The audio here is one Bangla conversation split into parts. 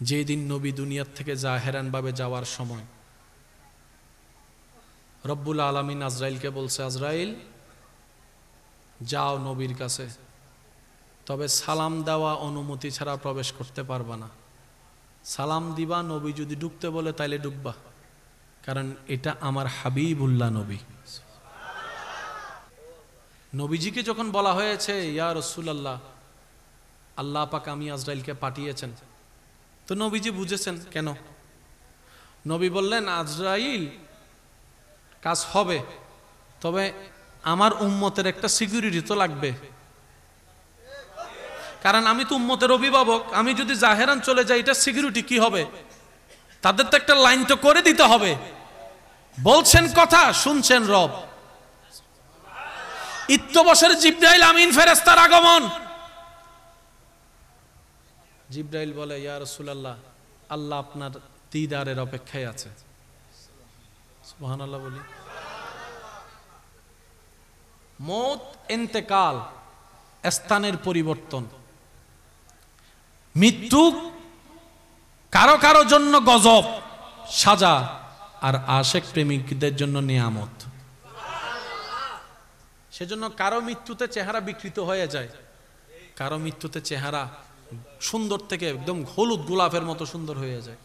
যেদিন নবী দুনিয়ার থেকে জাহেরানভাবে যাওয়ার সময় রব্বুল আলামিন আজরাইলকে বলছে, আজরাইল যাও নবীর কাছে, তবে সালাম দেওয়া অনুমতি ছাড়া প্রবেশ করতে পারবা না। সালাম দিবা, নবী যদি ঢুকতে বলে তাইলে ঢুকবা, কারণ এটা আমার হাবিবুল্লাহ নবী। নবীজিকে যখন বলা হয়েছে ইয়া রাসূলুল্লাহ, আল্লাহ পাক আমি আজরাইলকে পাঠিয়েছেন, তো নবীজি বুঝেছেন কেন। নবী বললেন, আজরাইল কাজ হবে, তবে আমার উম্মতের একটা সিকিউরিটি তো লাগবে, কারণ আমি তো উম্মতের অভিভাবক। আমি যদি জাহেরান চলে যাই, এটা সিকিউরিটি কি হবে? তাদের তো একটা লাইন তো করে দিতে হবে। বলছেন কথা, শুনছেন রব। ইত্যবসর জিবরাইল আমিন ফেরেশতার আগমন। জিবরাইল বলে, ইয়া রাসূলুল্লাহ, আল্লাহ আপনার দিদারের অপেক্ষায় আছে। সুবহানাল্লাহ বলি। মৌত, ইন্তেকাল, স্থানের পরিবর্তন, মৃত্যু কারো কারো জন্য গজব, সাজা, আর আশেক প্রেমিকদের জন্য নিয়ামত। সেজন্য কারো মৃত্যুতে চেহারা বিকৃত হয়ে যায়, কারো মৃত্যুতে চেহারা সুন্দর থেকে একদম হলুদ গোলাপের মতো সুন্দর হয়ে যায়।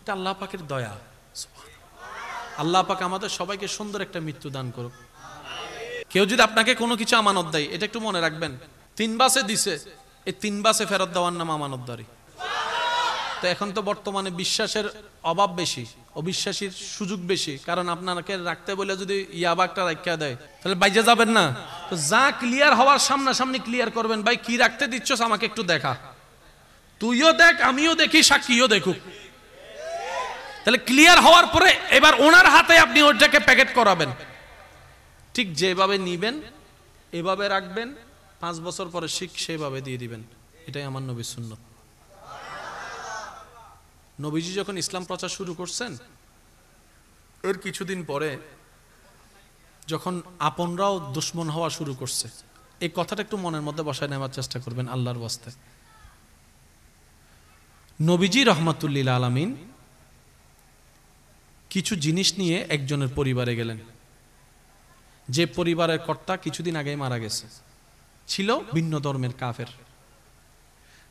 এটা আল্লাহ পাকের দয়া। আল্লাহ পাক আমাদের সবাইকে সুন্দর একটা মৃত্যু দান করুক। কেউ যদি আপনাকে কোনো কিছু আমানত দেয়, এটা একটু মনে রাখবেন, 3 বাসে দিছে, এই 3 বাসে ফেরত দেওয়ার নাম আমানতদারি। তো এখন তো বর্তমানে বিশ্বাসের অভাব বেশি, অবিশ্বাসীর সুযোগ বেশি, কারণ আপনাকে রাখতে বলে যদি ইয়াবাগটা রাখিয়া দেয়, তাহলে বাইজে যাবেন না। তো যা ক্লিয়ার হওয়ার সামনাসামনি ক্লিয়ার করবেন, ভাই কি রাখতে দিচ্ছস আমাকে একটু দেখা, তুইও দেখ আমিও দেখি, সাক্ষীও দেখুক। তাহলে ক্লিয়ার হওয়ার পরে এবার ওনার হাতে আপনি ওটাকে প্যাকেট করাবেন, ঠিক যেভাবে নিবেন এভাবে রাখবেন, 5 বছর পরে শিখ সেভাবে দিয়ে দিবেন। এটাই আমার নবীর সুন্নত। নবীজি যখন ইসলাম প্রচার শুরু করছেন, এর কিছুদিন পরে যখন আপনরাও দুশ্মন হওয়া শুরু করছে, এই কথাটা একটু মনের মধ্যে বসায় নেওয়ার চেষ্টা করবেন আল্লাহর ওয়াস্তে। নবীজি রহমাতুল্লিল আলামিন কিছু জিনিস নিয়ে একজনের পরিবারে গেলেন, যে পরিবারের কর্তা কিছুদিন আগেই মারা গেছে, ছিল ভিন্ন ধর্মের কাফের।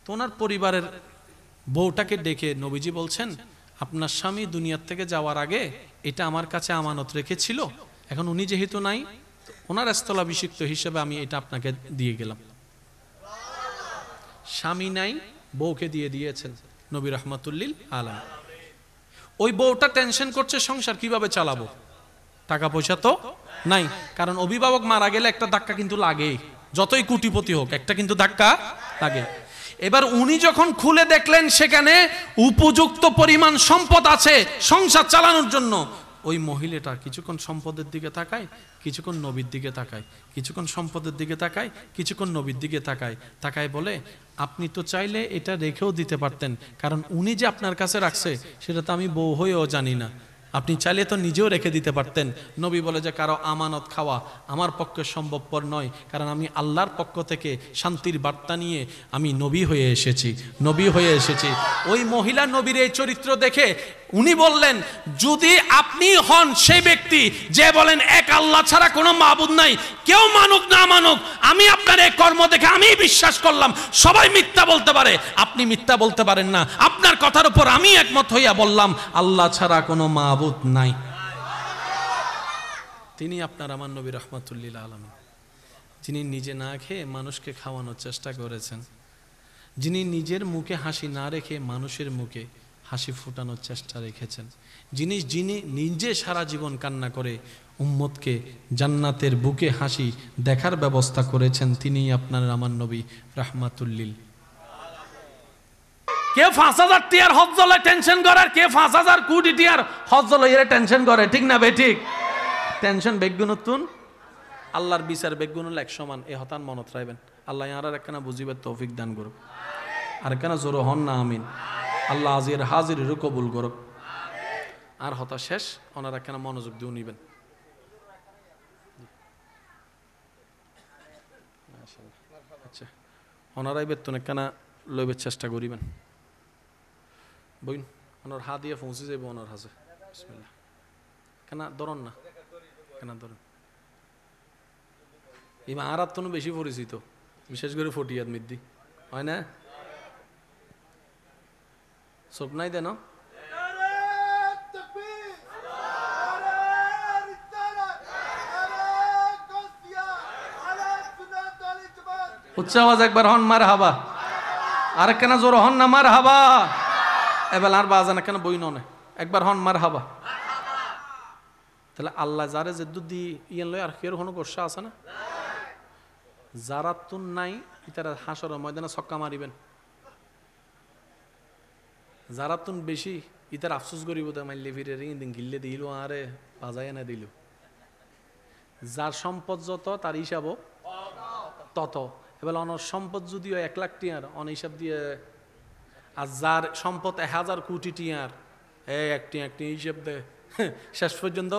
তো ওনার পরিবারের বউটাকে ডেকে নবীজি বলছেন, আপনার স্বামী দুনিয়ার থেকে যাওয়ার আগে এটা আমার কাছে আমানত রেখেছিল, এখন উনি যেহেতু নাই, ওনার স্থলাভিষিক্ত হিসেবে আমি এটা আপনাকে দিয়ে গেলাম। স্বামী নাই, বউকে দিয়ে দিয়েছেন নবী রহমাতুল্লিল আলামিন। ওই বউটা টেনশন করছে, সংসার কিভাবে চালাবো, টাকা পয়সা তো নাই, কারণ অভিভাবক মারা গেলে একটা ধাক্কা কিন্তু লাগে, যতই কোটিপতি হোক একটা কিন্তু ধাক্কা লাগে। এবার উনি যখন খুলে দেখলেন সেখানে উপযুক্ত পরিমাণ সম্পদ আছে সংসার চালানোর জন্য, ওই মহিলাটা কিছুক্ষণ সম্পদের দিকে তাকায়, কিছুক্ষণ নবীর দিকে তাকায়, কিছুক্ষণ সম্পদের দিকে তাকায়, কিছুক্ষণ নবীর দিকে তাকায়, তাকায় বলে, আপনি তো চাইলে এটা রেখেও দিতে পারতেন, কারণ উনি যে আপনার কাছে রাখছে সেটা তো আমি বউ হয়েও জানি না, আপনি চাইলে তো নিজেও রেখে দিতে পারতেন। নবী বলে যে কারো আমানত খাওয়া আমার পক্ষে সম্ভবপর নয়, কারণ আমি আল্লাহর পক্ষ থেকে শান্তির বার্তা নিয়ে আমি নবী হয়ে এসেছি, নবী হয়ে এসেছি। ওই মহিলা নবীর এই চরিত্র দেখে উনি বললেন, যদি আপনি হন সেই ব্যক্তি যে বলেন এক আল্লাহ ছাড়া কোনো মাবুদ নাই, কেউ মানুক না মানুক, আমি আপনার এই কর্ম দেখে আমি বিশ্বাস করলাম, সবাই মিথ্যা বলতে পারে, আপনি মিথ্যা বলতে পারেন না, আপনার কথার উপর আমি একমত হইয়া বললাম আল্লাহ ছাড়া কোনো মাবুদ নাই। তিনি আপনার আমার নবী রহমাতুল্লিল আলামিন, যিনি নিজে না খেয়ে মানুষকে খাওয়ানোর চেষ্টা করেছেন, যিনি নিজের মুখে হাসি না রেখে মানুষের মুখে হাসি ফুটানোর চেষ্টা রেখেছেন, যিনি নিজে সারা জীবন কান্না করে উম্মতকে জান্নাতের বুকে হাসি দেখার ব্যবস্থা করেছেন, তিনিই আপনার আমার নবী রাহমাতুল্লিল। কে 5000 টিয়ার হজ্জলে টেনশন করে, আর কে 5000 কোটি টিয়ার হজ্জলে এর টেনশন করে, ঠিক না ভাই? ঠিক। টেনশন বেগুনতুন, আল্লাহর বিচার বেগুনুল এক সমান, এ হতান মনত রাখবেন। আল্লাহ আর একখানা বুঝিবার তৌফিক দান করুক, আর একখানা জোর হন না আমিন। আল্লাহ আজির হাজির কবুল করুক। আর হতা শেষ, ওনার একখানা মনোযোগ দিয়ে নিবেন। আচ্ছা, ওনারাই বেতন একখানা লইবার চেষ্টা করিবেন। বইন ওনার হাত দিয়ে পৌঁছে যাবে ওনার হাসে বিসমিল্লাহ কেন ধরুন না কেন ধরুন এই মাহারাত তো বেশি পরিচিত বিশেষ করে ফটিয়াদ মিদ্দি হয় না চোখ নাই দেন উচ্চ আওয়াজ একবার হন মার হাবা আর কেন জোর হন না মার হাবা এবার আর বাজা না কেন বই নয় একবার হন মার হাবা তাহলে আল্লাহ যারে যে দুধ দিয়ে ইয়ান লয় আর কেউ কোনো গোসা আছে না যারা তুন নাই ইতারা হাসর ময়দানে ছক্কা মারিবেন যারা তুন বেশি ইতার আফসোস করিব তো মাইলে ফিরে দিন গিল্লে দিল আরে বাজায় না দিল যার সম্পদ যত তার হিসাবও তত এবার অনর সম্পদ যদিও 1 লাখ টিয়ার অন হিসাব দিয়ে আর যার সম্পদ 1000 কোটি টিয়ার একটি হিসাব দে শেষ পর্যন্ত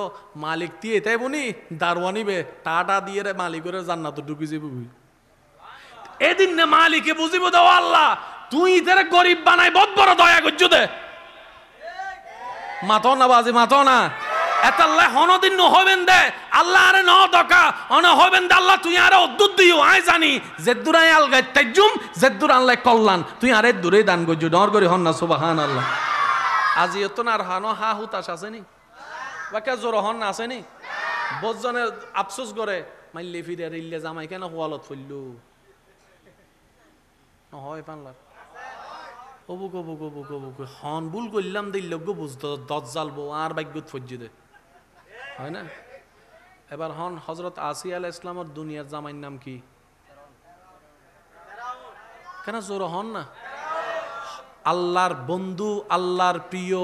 মালিক দিয়ে তাই বনি দারওয়ানিবে টাটা দিয়ে রে মালিকের জান্নাত ঢুকি যাবি এদিন না মালিকে বুঝিব দাও আল্লাহ তুই ইতারে গরিব বানাই বহুত বড় দয়া করছো দে মাতো না বাজি মাতো না এত আল্লাহ হনদিন হবেন দে আল্লাহ আরে ন দকা অন হবেন দে আল্লাহ তুই আরে অদ্দুত দিও আই জানি জেদ্দুরাই আলগাই তাইজুম জেদ্দুর আল্লাহ কল্যাণ তুই আরে দূরে দান করছো ডর করে হন না সুবহানাল্লাহ আজি তো না আর হানো হা হুতাশ আসেনি বাকা জোর হন না আসেনি বজনে আফসোস করে মাইলে ফিরে রিল্লে জামাই কেন হোয়ালত ফইলু হয় পানলার অবুক অবুক অবুক অবুক হন ভুল করলাম দিল বুঝতো দশ জ্বালবো আর ভাগ্যত ফজ্জি দে হয় না এবার হন হজরত আসিয়া আলাইহিস সালামের দুনিয়ার জামাইর নাম কি কেন জোর হন না আল্লাহর বন্ধু আল্লাহর প্রিয়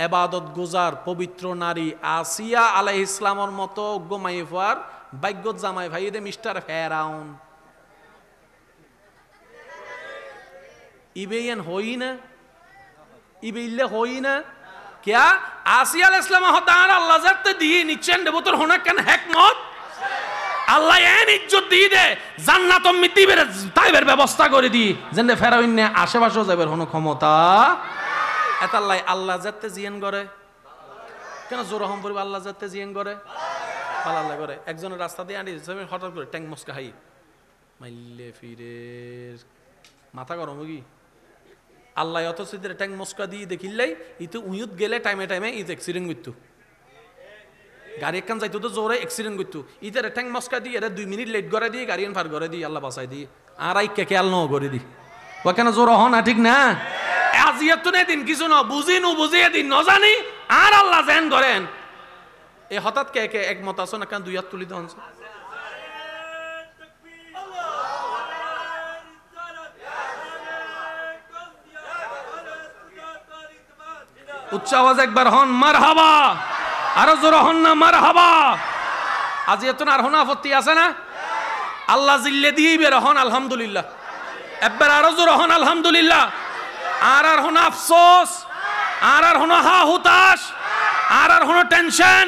এবাদত গুজার পবিত্র নারী আসিয়া আলাইহিস সালামের মতো গোমাইফার ভাগ্যত জামাই ভাই দে মিস্টার ফেরাউন ইবেন হই না ইবেইলে হই না क्या আসিয়া আলাইহিস সালাম হতার আল্লাহ জাতে দিয়ে নিচ্ছেন দেবতর হোনা কেন হিকমত আল্লাহ এন ইজ্জত দিয়ে দে জান্নাত মিতিবের তাইবের ব্যবস্থা করে দি যেন ফেরাউন নে আশেপাশে যাবের কোনো ক্ষমতা এত আল্লাহ আল্লাহ জাতে জিয়ান করে কেন জোরহম পরিবার আল্লাহ জাতে জিয়ান করে ভালো আল্লাহ করে একজনের রাস্তা দিয়ে আনি হঠাৎ করে ট্যাং মস্কা হাই মাইলে ফিরে মাথা গরম কি আল্লাহ অত সিদ্ধের ট্যাং মস্কা দিয়ে দেখিলাই ইতো উইয়ুত গেলে টাইমে টাইমে ইত অ্যাক্সিডেন্ট করতো গাড়ি একখান যাইতো তো জোরে অ্যাক্সিডেন্ট করতো ইতারে ট্যাং মস্কা দিয়ে এরা 2 মিনিট লেট করে দিয়ে গাড়ি ফার করে দিয়ে আল্লাহ বাঁচাই দিয়ে আর আই খেয়াল ন করে দি ও কেন জোর হন না ঠিক না আজিয়া তো দিন কিছু না বুঝি নু বুঝিয়ে দিন ন জানি আর আল্লাহ জান করেন এ হঠাৎ কে কে একমত আছো না কেন 2 হাত তুলি দন উচ্চ আওয়াজ একবার হন মারহাবা আরো জোর হন না মারহাবা আজ এত আর হন আপত্তি আছে না আল্লাহ জিল্লে দিয়ে বের হন আলহামদুলিল্লাহ একবার আরো জোর হন আলহামদুলিল্লাহ আর হন আফসোস আর হন হা হুতাশ আর হন টেনশন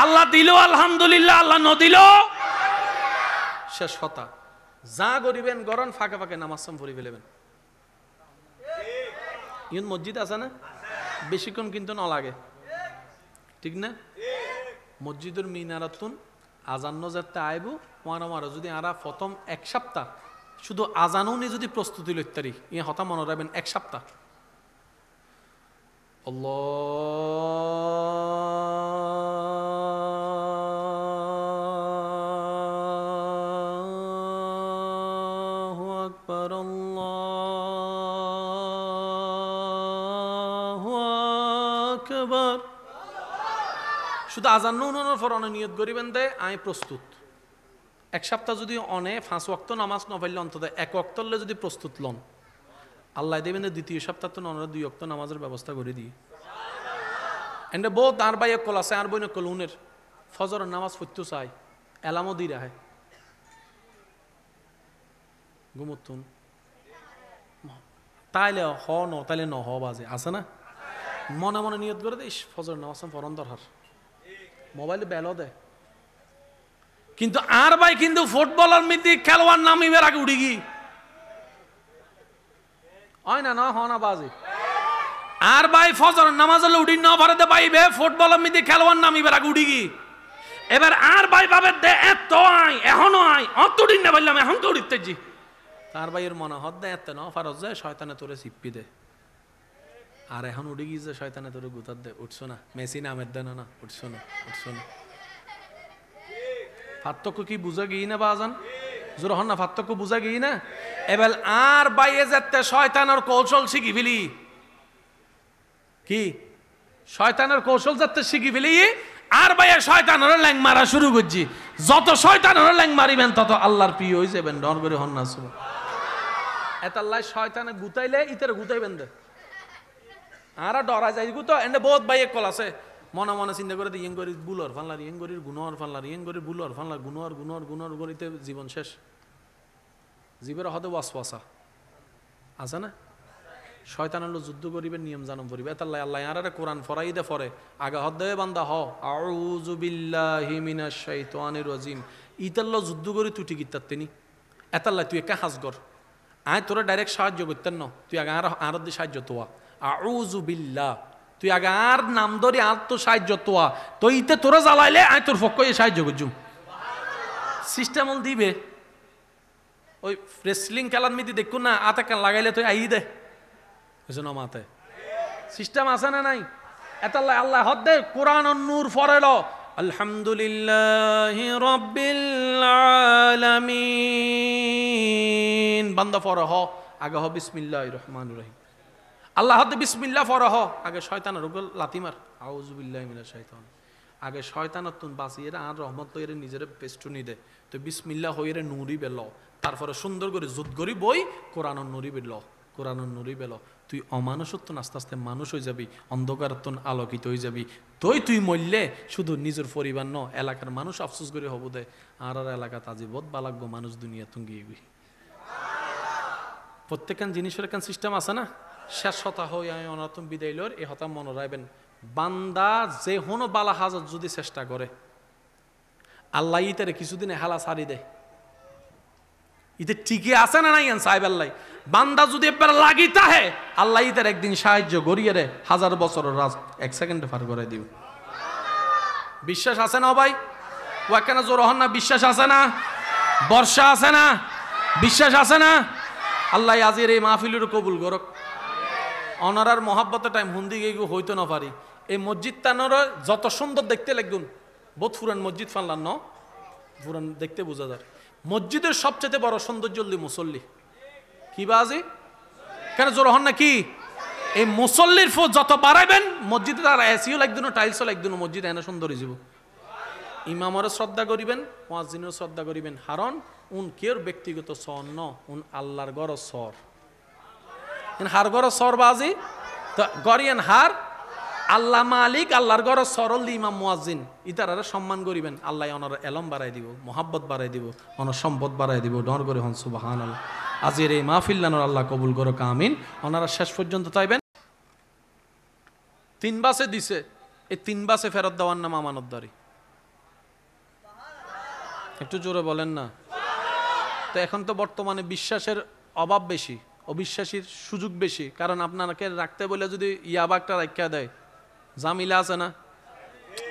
আল্লাহ দিল আলহামদুলিল্লাহ আল্লাহ ন দিল শেষ কথা যা করিবেন গরন ফাঁকে ফাঁকে নামাজ পড়ি ফেলবেন ইন মসজিদ আছে না বেশিক্ষণ কিন্তু না লাগে ঠিক না মসজিদের মিনারাতুন আজান্ন যাতে আইব মারা যদি আরা প্রথম 1 সপ্তাহ শুধু আজানও নি যদি প্রস্তুতি লইতারি ইয়া হতা মনে রাখবেন 1 সপ্তাহ আল্লাহু আকবার আল্লাহু আকবার শুধু আজান নুনের পর অনে নিয়ত করিবেন দে আমি প্রস্তুত 1 সপ্তাহ যদি অনে 5 ওয়াক্ত নামাজ না পড়লে অন্তত 1 ওয়াক্তলে যদি প্রস্তুত লন আল্লাহ দেবেন দ্বিতীয় সপ্তাহ তো অনরা 2 ওয়াক্ত নামাজের ব্যবস্থা করে দিই এন্ড বহুত আর ভাই কল আছে আর বইন কলুনের ফজরের নামাজ পড়তে চাই এলামও দি রাহে ঘুমতুন তাইলে হ ন তাইলে ন হ বাজে আছে না মনে মনে নিয়ত করে দিস ফজরের নামাজ পড়ন দরকার মোবাইলে বেলো দেয় কিন্তু আর ভাই কিন্তু ফুটবলার মিতি খেলোয়াড় নামিবার আগে উঠি গি হয় না না হ না বাজে আর ভাই ফজর নামাজ হলে উঠি না পারে পাইবে ফুটবল মিদি খেলোয়াড় নামিবার আগে উঠি কি এবার আর ভাই ভাবে দে এত আই এখনো আই অত দিন না বললাম এখন তো উঠতেছি তার ভাইয়ের মনে হদ দে এত না ফারজ যায় শয়তানে তোরে চিপ্পি দে আর এখন উঠে গিয়েছে শয়তানে তোরে গুতার দে উঠছো না মেসি নামের দেন না উঠছো না পার্থক্য কি বুঝা গিয়ে না বাজান জোর হন না পার্থক্য বুঝা গিয়ে না এবার আর বাইয়ে যেতে শয়তানের কৌশল শিখি ফেলি কি শয়তানের কৌশল যাতে শিখি ফেলি আর বাইয়ে শয়তানের ল্যাং মারা শুরু করছি যত শয়তানের ল্যাং মারিবেন তত আল্লাহর প্রিয় হয়ে যাবেন ডর করে হন না শুভ এত আল্লাহ শয়তানে গুতাইলে ইতারে গুতাইবেন দে আর ডরা যায় গুতো এন্ড বহুত বাইয়ে কল আছে মনে মনে চিন্তা করে ইয়েং করি বুলর ফানলার ইয়েং করি গুণর ফানলার ইয়েং করি বুলর ফানলার গুণর করিতে জীবন শেষ জীবের হদে ওয়াসওয়াসা আছে না শয়তান হলো যুদ্ধ করিবে নিয়ম জানম করিবে এতাল্লাহ আল্লাহ আরে কোরআন ফরাই দে ফরে আগে হদে বান্দা হ আউযু বিল্লাহি মিনাশ শাইতানির রাজিম ইতাল্লাহ যুদ্ধ করি তুই ঠিক ইত্তার তিনি এতাল্লাহ তুই একা হাজগর আয় তোরা ডাইরেক্ট সাহায্য করতেন না তুই আগে আর দিয়ে সাহায্য তোয়া আউযু বিল্লাহ তুই আগে আর নাম ধরি আর তো সাহায্য তোয়া তো ইতে তোরা জ্বালাইলে আয় তোর পক্ষ সাহায্য করছুম সিস্টেম দিবে ওই রেসলিং খেলার মিতি দেখুন না আতে কেন লাগাইলে তুই আই দে মাতে সিস্টেম আছে না নাই এতাল্লাহ আল্লাহ হদ দে কোরআন নূর ফরেল আলহামদুলিল্লাহি রাব্বিল আলামিন বান্দা ফর হ আগে হ বিসমিল্লাহির রহমানির রহিম আল্লাহ হদ বিসমিল্লাহ ফর হ আগে শয়তানের রোগ লাতিমার আউযু বিল্লাহি মিনাশ শাইতান আগে শয়তানত তুন বাঁচিয়ে আর রহমত লইরে নিজের পেস্টুনি দে তো বিসমিল্লাহ হইরে নুরি বেল তারপরে সুন্দর করে যুদ্ধ করি বই কোরআন নুরি বেল কোরআন নুরি বেল তুই অমানুষত্ব আস্তে আস্তে মানুষ হয়ে যাবি অন্ধকারত্ব আলোকিত হয়ে যাবি তুই মরলে শুধু নিজের পরিবার ন এলাকার মানুষ আফসোস করে হব দে আর এলাকা তাজি বোধ বালাগ্য মানুষ দুনিয়া তুঙ্গি প্রত্যেকখান জিনিসের এখান সিস্টেম আছে না শেষ হতা হই আমি অনাতম বিদায় লর এ হতা মনে রাখবেন বান্দা যে হনো বালা হাজত যদি চেষ্টা করে আল্লাহ ইতারে কিছুদিনে হেলা সারি দেয় ইতে ঠিকই আছে না নাই সাহেব আল্লাহ বান্দা যদি একবার লাগি তাহে আল্লাহ ইতার একদিন সাহায্য গড়িয়ে রে 1000 বছরের রাজ 1 সেকেন্ডে পার করে দিব বিশ্বাস আছে না ভাই ও কেন জোর হন না বিশ্বাস আছে না বর্ষা আছে না বিশ্বাস আছে না আল্লাহ আজির এই মাহফিলের কবুল করক অনারার মহাব্বতের টাইম হুন্দি গিয়ে হইতো না পারি এই মসজিদ তানোর যত সুন্দর দেখতে লাগুন বহুত ফুরান মসজিদ ফানলাম ন ফুরান দেখতে বোঝা যায় মসজিদের সবচেয়ে বড় সৌন্দর্য মুসল্লি কি বাজি কেন জোর হন না কি এই মুসল্লির যত বাড়াইবেন মসজিদে তার এসিও লাগদিন টাইলসও লাগদিন মসজিদ এনে সুন্দর হয়ে যাব ইমামরে শ্রদ্ধা করিবেন মুয়াজ্জিনের শ্রদ্ধা করিবেন হারণ উন কের ব্যক্তিগত সর ন উন আল্লাহর গর সর হার গর সর বাজি তো গরিয়ান হার আল্লাহ মালিক আল্লাহর গর সরল ইমাম মুয়াজ্জিন ইতারারে সম্মান করিবেন আল্লাহ ওনার এলম বাড়াই দিব মোহাব্বত বাড়াই দিব ওনার সম্পদ বাড়াই দিব ডর করে হন সুবহানাল্লাহ আজের এই মাহফিল নানোর আল্লাহ কবুল করো আমিন ওনারা শেষ পর্যন্ত চাইবেন 3 বাসে দিছে এই 3 বাসে ফেরত দেওয়ার নাম আমানতদারি একটু জোরে বলেন না তো এখন তো বর্তমানে বিশ্বাসের অভাব বেশি অবিশ্বাসীর সুযোগ বেশি কারণ আপনাকে রাখতে বলে যদি ইয়াবাগটা রাখা দেয় জামিলা আছে না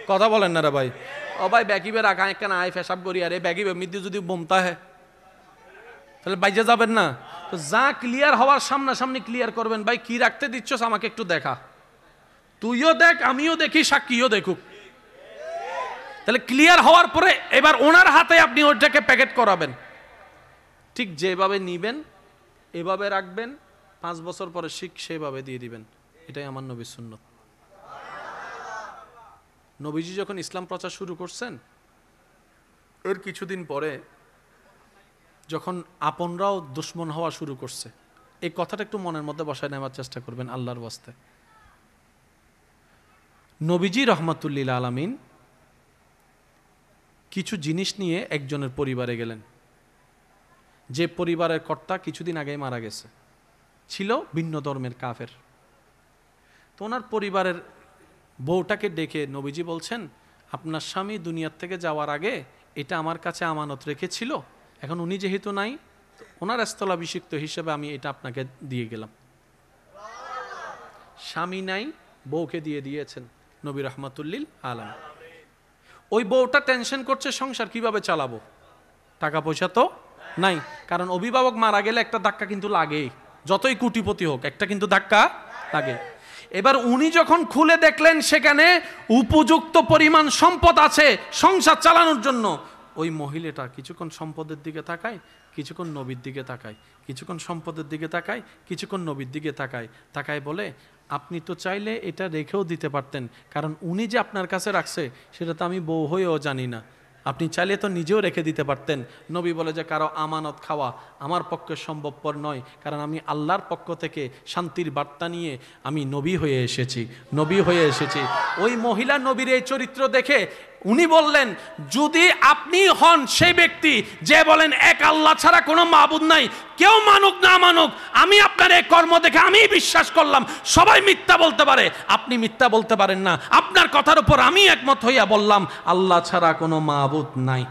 কথা বলেন না রে ভাই ও ভাই ব্যাগিবে রাখা কেন আয় ফেসাব করি আরে ব্যাগিবে মৃত্যু যদি বোমতা হয় তাহলে বাইজে যাবেন না তো যা ক্লিয়ার হওয়ার সামনাসামনি ক্লিয়ার করবেন ভাই কি রাখতে দিচ্ছস আমাকে একটু দেখা তুইও দেখ আমিও দেখি সাক্ষীও দেখুক তাহলে ক্লিয়ার হওয়ার পরে এবার ওনার হাতে আপনি ওটাকে প্যাকেট করাবেন ঠিক যেভাবে নিবেন এভাবে রাখবেন 5 বছর পরে শিখ সেভাবে দিয়ে দিবেন এটাই আমার নবীর সুন্নত নবীজি যখন ইসলাম প্রচার শুরু করছেন এর কিছুদিন পরে যখন আপনরাও দুশ্মন হওয়া শুরু করছে এই কথাটা একটু মনের মধ্যে বসায় নেওয়ার চেষ্টা করবেন আল্লাহর ওয়াস্তে নবীজি রহমাতুল্লিল আলামিন কিছু জিনিস নিয়ে একজনের পরিবারে গেলেন যে পরিবারের কর্তা কিছুদিন আগেই মারা গেছে ছিল ভিন্ন ধর্মের কাফের তো ওনার পরিবারের বউটাকে ডেকে নবীজি বলছেন আপনার স্বামী দুনিয়ার থেকে যাওয়ার আগে এটা আমার কাছে আমানত রেখেছিল এখন উনি যেহেতু নাই ওনার স্থলাভিষিক্ত হিসেবে আমি এটা আপনাকে দিয়ে গেলাম স্বামী নাই, বউকে দিয়ে দিয়েছেন নবী রাহমাতুল্লিল আলাম। ওই বউটা টেনশন করছে সংসার কিভাবে চালাবো, টাকা পয়সা তো নাই, কারণ অভিভাবক মারা গেলে একটা ধাক্কা কিন্তু লাগেই, যতই কোটিপতি হোক একটা কিন্তু ধাক্কা লাগে। এবার উনি যখন খুলে দেখলেন সেখানে উপযুক্ত পরিমাণ সম্পদ আছে সংসার চালানোর জন্য, ওই মহিলাটা কিছুক্ষণ সম্পদের দিকে তাকায়, কিছুক্ষণ নবীর দিকে তাকায়, কিছুক্ষণ সম্পদের দিকে তাকায়, কিছুক্ষণ নবীর দিকে তাকায়, তাকায় বলে আপনি তো চাইলে এটা রেখেও দিতে পারতেন, কারণ উনি যে আপনার কাছে রাখছে সেটা তো আমি বউ হয়েও জানি না, আপনি চাইলে তো নিজেও রেখে দিতে পারতেন। নবী বলে যে কারো আমানত খাওয়া আমার পক্ষে সম্ভবপর নয়, কারণ আমি আল্লাহর পক্ষ থেকে শান্তির বার্তা নিয়ে আমি নবী হয়ে এসেছি, নবী হয়ে এসেছি। ওই মহিলা নবীর এই চরিত্র দেখে উনি বললেন, যদি আপনি হন সেই ব্যক্তি যে বলেন এক আল্লাহ ছাড়া কোনো মাবুদ নাই, কেউ মানুক না মানুক, আমি আপনার এই কর্ম দেখে আমি বিশ্বাস করলাম, সবাই মিথ্যা বলতে পারে, আপনি মিথ্যা বলতে পারেন না, আপনার কথার উপর আমি একমত হইয়া বললাম আল্লাহ ছাড়া কোনো মাবুদ নাই,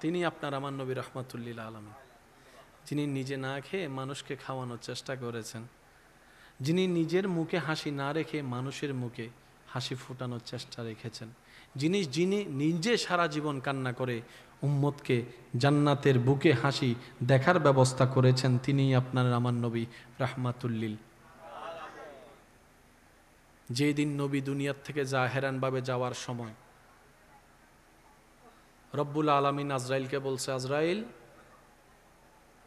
তিনি আপনার আমার নবী রাহমাতুল্লিল আলামিন, যিনি নিজে না খেয়ে মানুষকে খাওয়ানোর চেষ্টা করেছেন, যিনি নিজের মুখে হাসি না রেখে মানুষের মুখে হাসি ফোটানোর চেষ্টা রেখেছেন, যিনি নিজে সারা জীবন কান্না করে উম্মতকে জান্নাতের বুকে হাসি দেখার ব্যবস্থা করেছেন, তিনিই আপনার আমার নবী রাহমাতুল্লিল। যেদিন নবী দুনিয়ার থেকে জাহেরানভাবে যাওয়ার সময় রব্বুল আলামিন আজরাইলকে বলছে, আজরাইল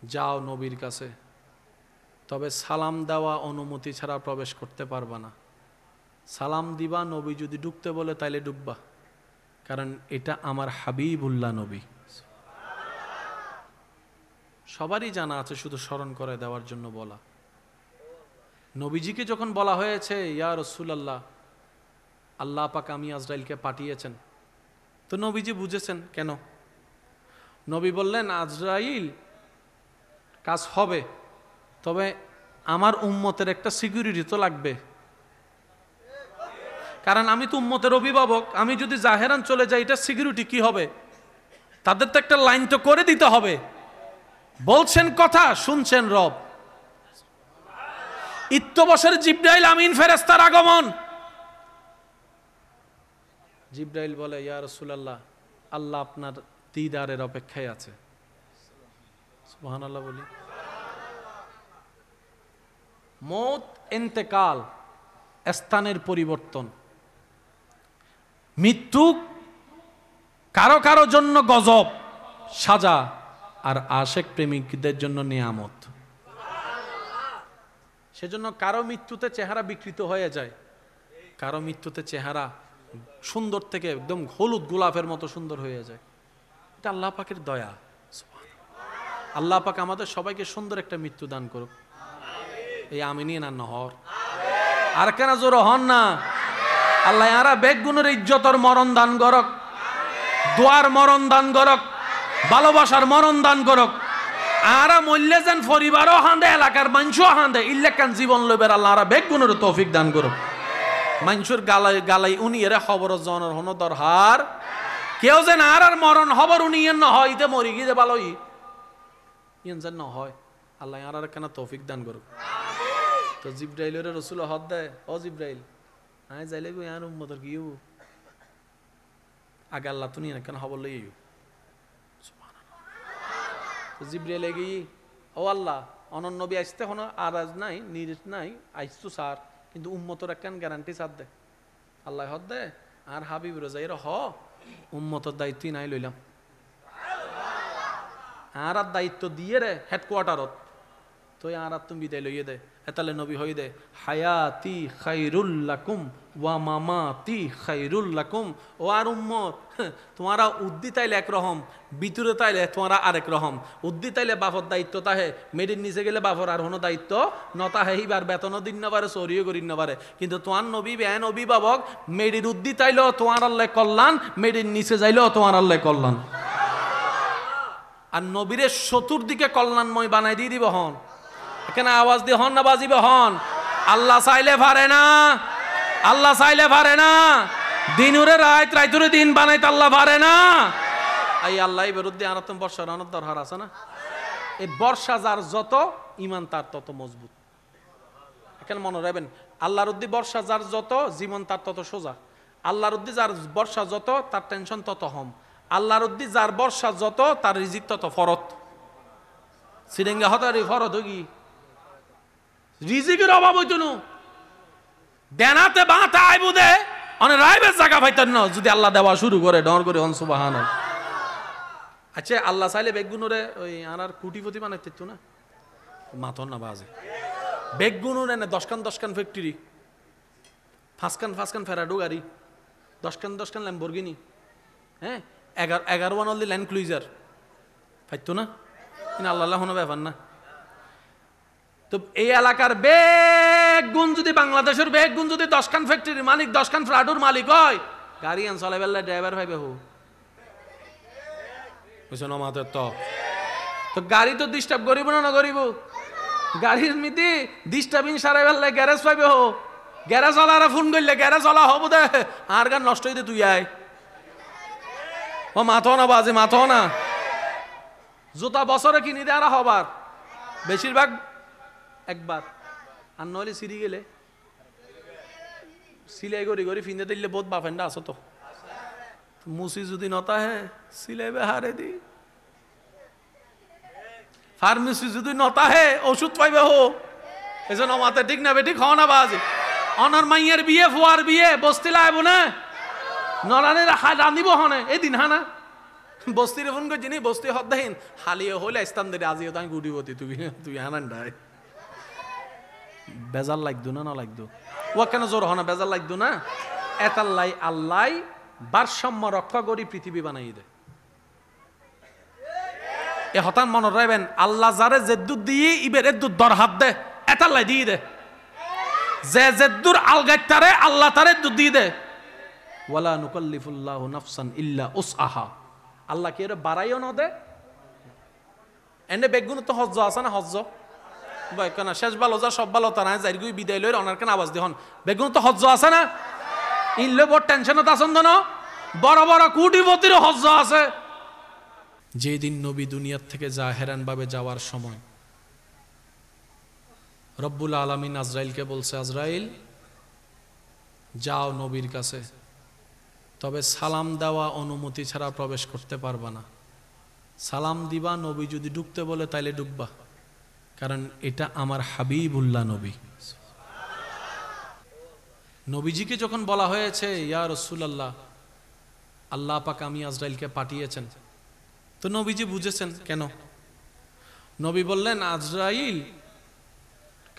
যাও নবীর কাছে, তবে সালাম দেওয়া অনুমতি ছাড়া প্রবেশ করতে পারবা না, সালাম দিবা, নবী যদি ঢুকতে বলে তাইলে ঢুকবা, কারণ এটা আমার হাবিবুল্লাহ নবী। সবারই জানা আছে, শুধু স্মরণ করে দেওয়ার জন্য বলা। নবীজিকে যখন বলা হয়েছে ইয়া রাসূলুল্লাহ, আল্লাহ পাক আমি আজরাইলকে পাঠিয়েছেন, তো নবীজি বুঝেছেন কেন। নবী বললেন, আজরাইল কাজ হবে, তবে আমার উম্মতের একটা সিকিউরিটি তো লাগবে, কারণ আমি তো উম্মতের অভিভাবক, আমি যদি জাহেরান চলে যাই এটা সিকিউরিটি কি হবে, তাদের তো একটা লাইন তো করে দিতে হবে। বলছেন কথা, শুনছেন রব। ইত্যবসর জিবরাইল আমিন ফেরেশতার আগমন। জিবরাইল বলে, ইয়া রাসূলুল্লাহ, আল্লাহ আপনার দিদারের অপেক্ষায় আছে। সুবহানাল্লাহ বলি। মৌত, ইন্তেকাল, স্থানের পরিবর্তন, মৃত্যু কারো কারো জন্য গজব, সাজা, আর আশেক প্রেমিকদের জন্য নিয়ামত। সেজন্য কারো মৃত্যুতে চেহারা বিকৃত হয়ে যায়, কারো মৃত্যুতে চেহারা সুন্দর থেকে একদম হলুদ গোলাপের মতো সুন্দর হয়ে যায়। এটা আল্লাহ পাকের দয়া। আল্লাহ পাক আমাদের সবাইকে সুন্দর একটা মৃত্যু দান করুক। এই আমিনি না নহর আর কেন জোর হন না। আল্লাহ আরা বেগুনের ইজ্জতর মরণ দান করক, দোয়ার মরণ দান করক, ভালোবাসার মরণ দান করক। আরা মল্লে যেন পরিবারও হাঁদে, এলাকার মানুষও হাঁদে, ইল্লেকান জীবন লইবার আল্লাহ আরা বেগুনের তৌফিক দান করক। মানুষের গালাই গালাই উনি এরা খবর জনের হন দরহার, কেউ যেন আর মরণ খবর উনি ইয়েন ন হয়, ইতে মরি গিয়ে ভালোই ইয়েন যেন ন হয়। আল্লাহ আর কেন তৌফিক দান করুক। তো জিব্রাইলের রসুল হদ দেয়, ও জিব্রাইল আয় যাইলে গো আর উম্মতর কি আগে আল্লাহ তুমি কেন খবর লই। তো জিব্রাইল এগিয়ে, ও আল্লাহ অনন্য নবী আসতে কোনো আরাজ নাই, নিরিশ নাই, আইসু সার, কিন্তু উম্মতর কেন গ্যারান্টি সার দে। আল্লাহ হদ দে আর হাবিব রোজাইর হ উম্মতর দায়িত্ব নাই লইলাম, আর দায়িত্ব দিয়ে রে হেডকোয়ার্টারত, তো আর তুমি বিদায় লইয়ে দে। এতালে নবী হই দে, হায়াতি খাইরুল লাকুম ওয়া মামাতি খাইরুল লাকুম। ও আর উম্মত, তোমারা উদ্দি তাইলে একরকম, ভিতরে তাইলে তোমারা আরেক রকম। উদ্দি তাইলে বাফর দায়িত্ব তাহে, মেডির নিচে গেলে বাফর আর কোনো দায়িত্ব নতাহে, এইবার বেতনও দিন না পারে, চরিও করিন না পারে। কিন্তু তোমার নবী বেন অভিভাবক, মেডির উদ্দি তাইলেও তোমার আল্লাহ কল্যাণ, মেডির নিচে যাইলেও তোমার আল্লাহ কল্যাণ। আর নবীরের চতুর্দিকে কল্যাণময় বানাই দিয়ে দিব হন। এখানে আওয়াজ দিয়ে হন না বাজিবে হন। আল্লাহ চাইলে পারে না, আল্লাহ চাইলে পারে না। দিনুরে রাত, রাইতুরে দিন বানাইতে আল্লাহ পারে না। এই আল্লাহ বিরুদ্ধে আনতম বর্ষা রানোর দরকার আছে না। এই বর্ষা যার যত ইমান তার তত মজবুত। খেল মনে রাখবেন, আল্লাহর উদ্দি বর্ষা যার যত জীবন তার তত সোজা। আল্লাহর উদ্দি যার বর্ষা যত তার টেনশন তত হম। আল্লাহর উদ্দি যার বর্ষা যত তার রিজিক তত ফরত। সিরেঙ্গা হতারি ফরত কি রিজিকের অভাব হইতো না, দেনাতে বাঁতে আইবু দে অনেক রাইবের জায়গা পাইতেন না যদি আল্লাহ দেওয়া শুরু করে ডর করে অন সুবহানাল্লাহ। আচ্ছা আল্লাহ চাইলে বেগুনুরে ওই আর কুটিপতি বানাইতে না, মাথন না বাজে বেগুনুর এনে 10 ফ্যাক্টরি, 5 ফেরাডো গাড়ি, 10 ল্যাম্বরগিনি, হ্যাঁ 11 অনলি ল্যান্ড ক্লুইজার পাইতো না, আল্লাহ কোনো ব্যাপার না। তো এই এলাকার বেগুন যদি বাংলাদেশের বেগুন যদি 10 ফ্যাক্টরির মালিক 10 ফ্রাডুর মালিক হয়, গাড়ি আন চলাই বেলা ড্রাইভার ভাইবে হো বুঝছেন আমাদের তো গাড়ি তো ডিস্টার্ব করিব না করিব, গাড়ির মিতি ডিস্টার্বিং সারাই বেলা গ্যারেজ পাইবে হো, গ্যারেজ ওয়ালারা ফোন করলে গ্যারেজ ওয়ালা হবো দে আর গান নষ্ট হইতে তুই আয় ও মাথো না বাজে মাথো না। জুতা বছরে কিনি দে আর হবার বেশিরভাগ একবার, আর নইলে সিঁড়ি গেলে সিলাই করি করি ফিন্দে দিলে বহুত বাফেন্ডা আছো তো মুসি যদি নতা হে সিলাইবে হারে দি, ফার্মেসি যদি নতা হে ওষুধ পাইবে হো, এজন্য মাথা ঠিক না বেঠিক খাওয়া না বাজে। অনার মাইয়ের বিয়ে ফুয়ার বিয়ে বস্তি লাইব না নরানের রাঁধিব হনে এই দিন হানা বস্তির ফোন করছি নি বস্তি হদ্দাহীন হালিয়ে হইলে ইস্তান দে আজিও তাই গুটিবতি তুই তুই হানান ডাই বেজাল লাগতো না না লাগতো ও কেন জোর হনা বেজাল লাগতো না। এতাল্লাই আল্লাহ ভারসাম্য রক্ষা করি পৃথিবী বানাই দে। এ হতান মনে রাখবেন, আল্লাহ যারে জেদ্দুর দিয়ে ইবের এদ্দুর দর হাত দে এতাল্লাই দিয়ে দে, যে জেদ্দুর আলগাইতারে আল্লাহ তারে দুধ দিয়ে দে। ওয়ালা নুকাল্লিফুল্লাহু নাফসান ইল্লা উসআহা, আল্লাহ কি এর বাড়াইও না দে। এনে বেগুন তো হজ্জ আছে না, হজ্জ কেনা শেষ ভালো যা সব ভালো তারা যাইগুই বিদায় লই অনার কেন আওয়াজ দিহন বেগুন তো হজ্জ আছে না, ইনলে বড় টেনশনত আছেন না, বড় বড় কোটিপতির হজ্জ আছে। যেদিন নবী দুনিয়ার থেকে জাহেরান ভাবে যাওয়ার সময় রব্বুল আলামিন আজরাইলকে বলছে, আজরাইল যাও নবীর কাছে, তবে সালাম দেওয়া অনুমতি ছাড়া প্রবেশ করতে পারবা না। সালাম দিবা, নবী যদি ঢুকতে বলে তাইলে ঢুকবা, কারণ এটা আমার হাবিবুল্লাহ নবী। নবীজিকে যখন বলা হয়েছে ইয়া রাসূলুল্লাহ আল্লাহ পাক আমি আজরাইলকে পাঠিয়েছেন, তো নবীজি বুঝেছেন কেন। নবী বললেন, আজরাইল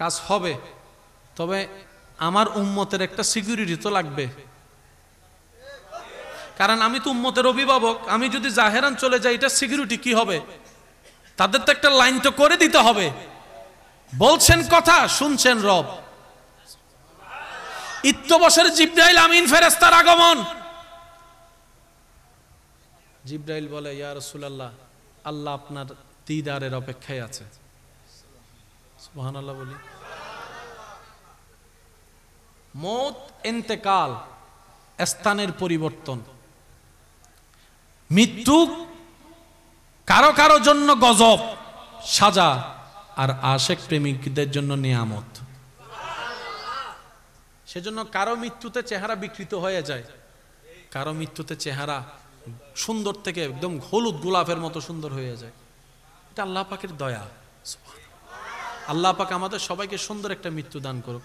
কাজ হবে, তবে আমার উম্মতের একটা সিকিউরিটি তো লাগবে, কারণ আমি তো উম্মতের অভিভাবক, আমি যদি জাহেরান চলে যাই এটা সিকিউরিটি কি হবে, তাদের তো একটা লাইন তো করে দিতে হবে। বলছেন কথা, শুনছেন রব। ইত্যবসর জিবরাইল আমিন ফেরেশতার আগমন। জিবরাইল বলে, ইয়া রাসূলুল্লাহ আল্লাহ আপনার দিদারের অপেক্ষায় আছে। সুবহানাল্লাহ বলি। মৌত, ইন্তেকাল, স্থানের পরিবর্তন, মৃত্যু কারো কারো জন্য গজব, সাজা, আর আশেক প্রেমিকদের জন্য নিয়ামত। সেজন্য কারো মৃত্যুতে চেহারা বিকৃত হয়ে যায়, কারো মৃত্যুতে চেহারা সুন্দর থেকে একদম হলুদ গোলাপের মতো সুন্দর হয়ে যায়। এটা আল্লাহ পাকের দয়া। আল্লাহ পাক আমাদের সবাইকে সুন্দর একটা মৃত্যু দান করুক।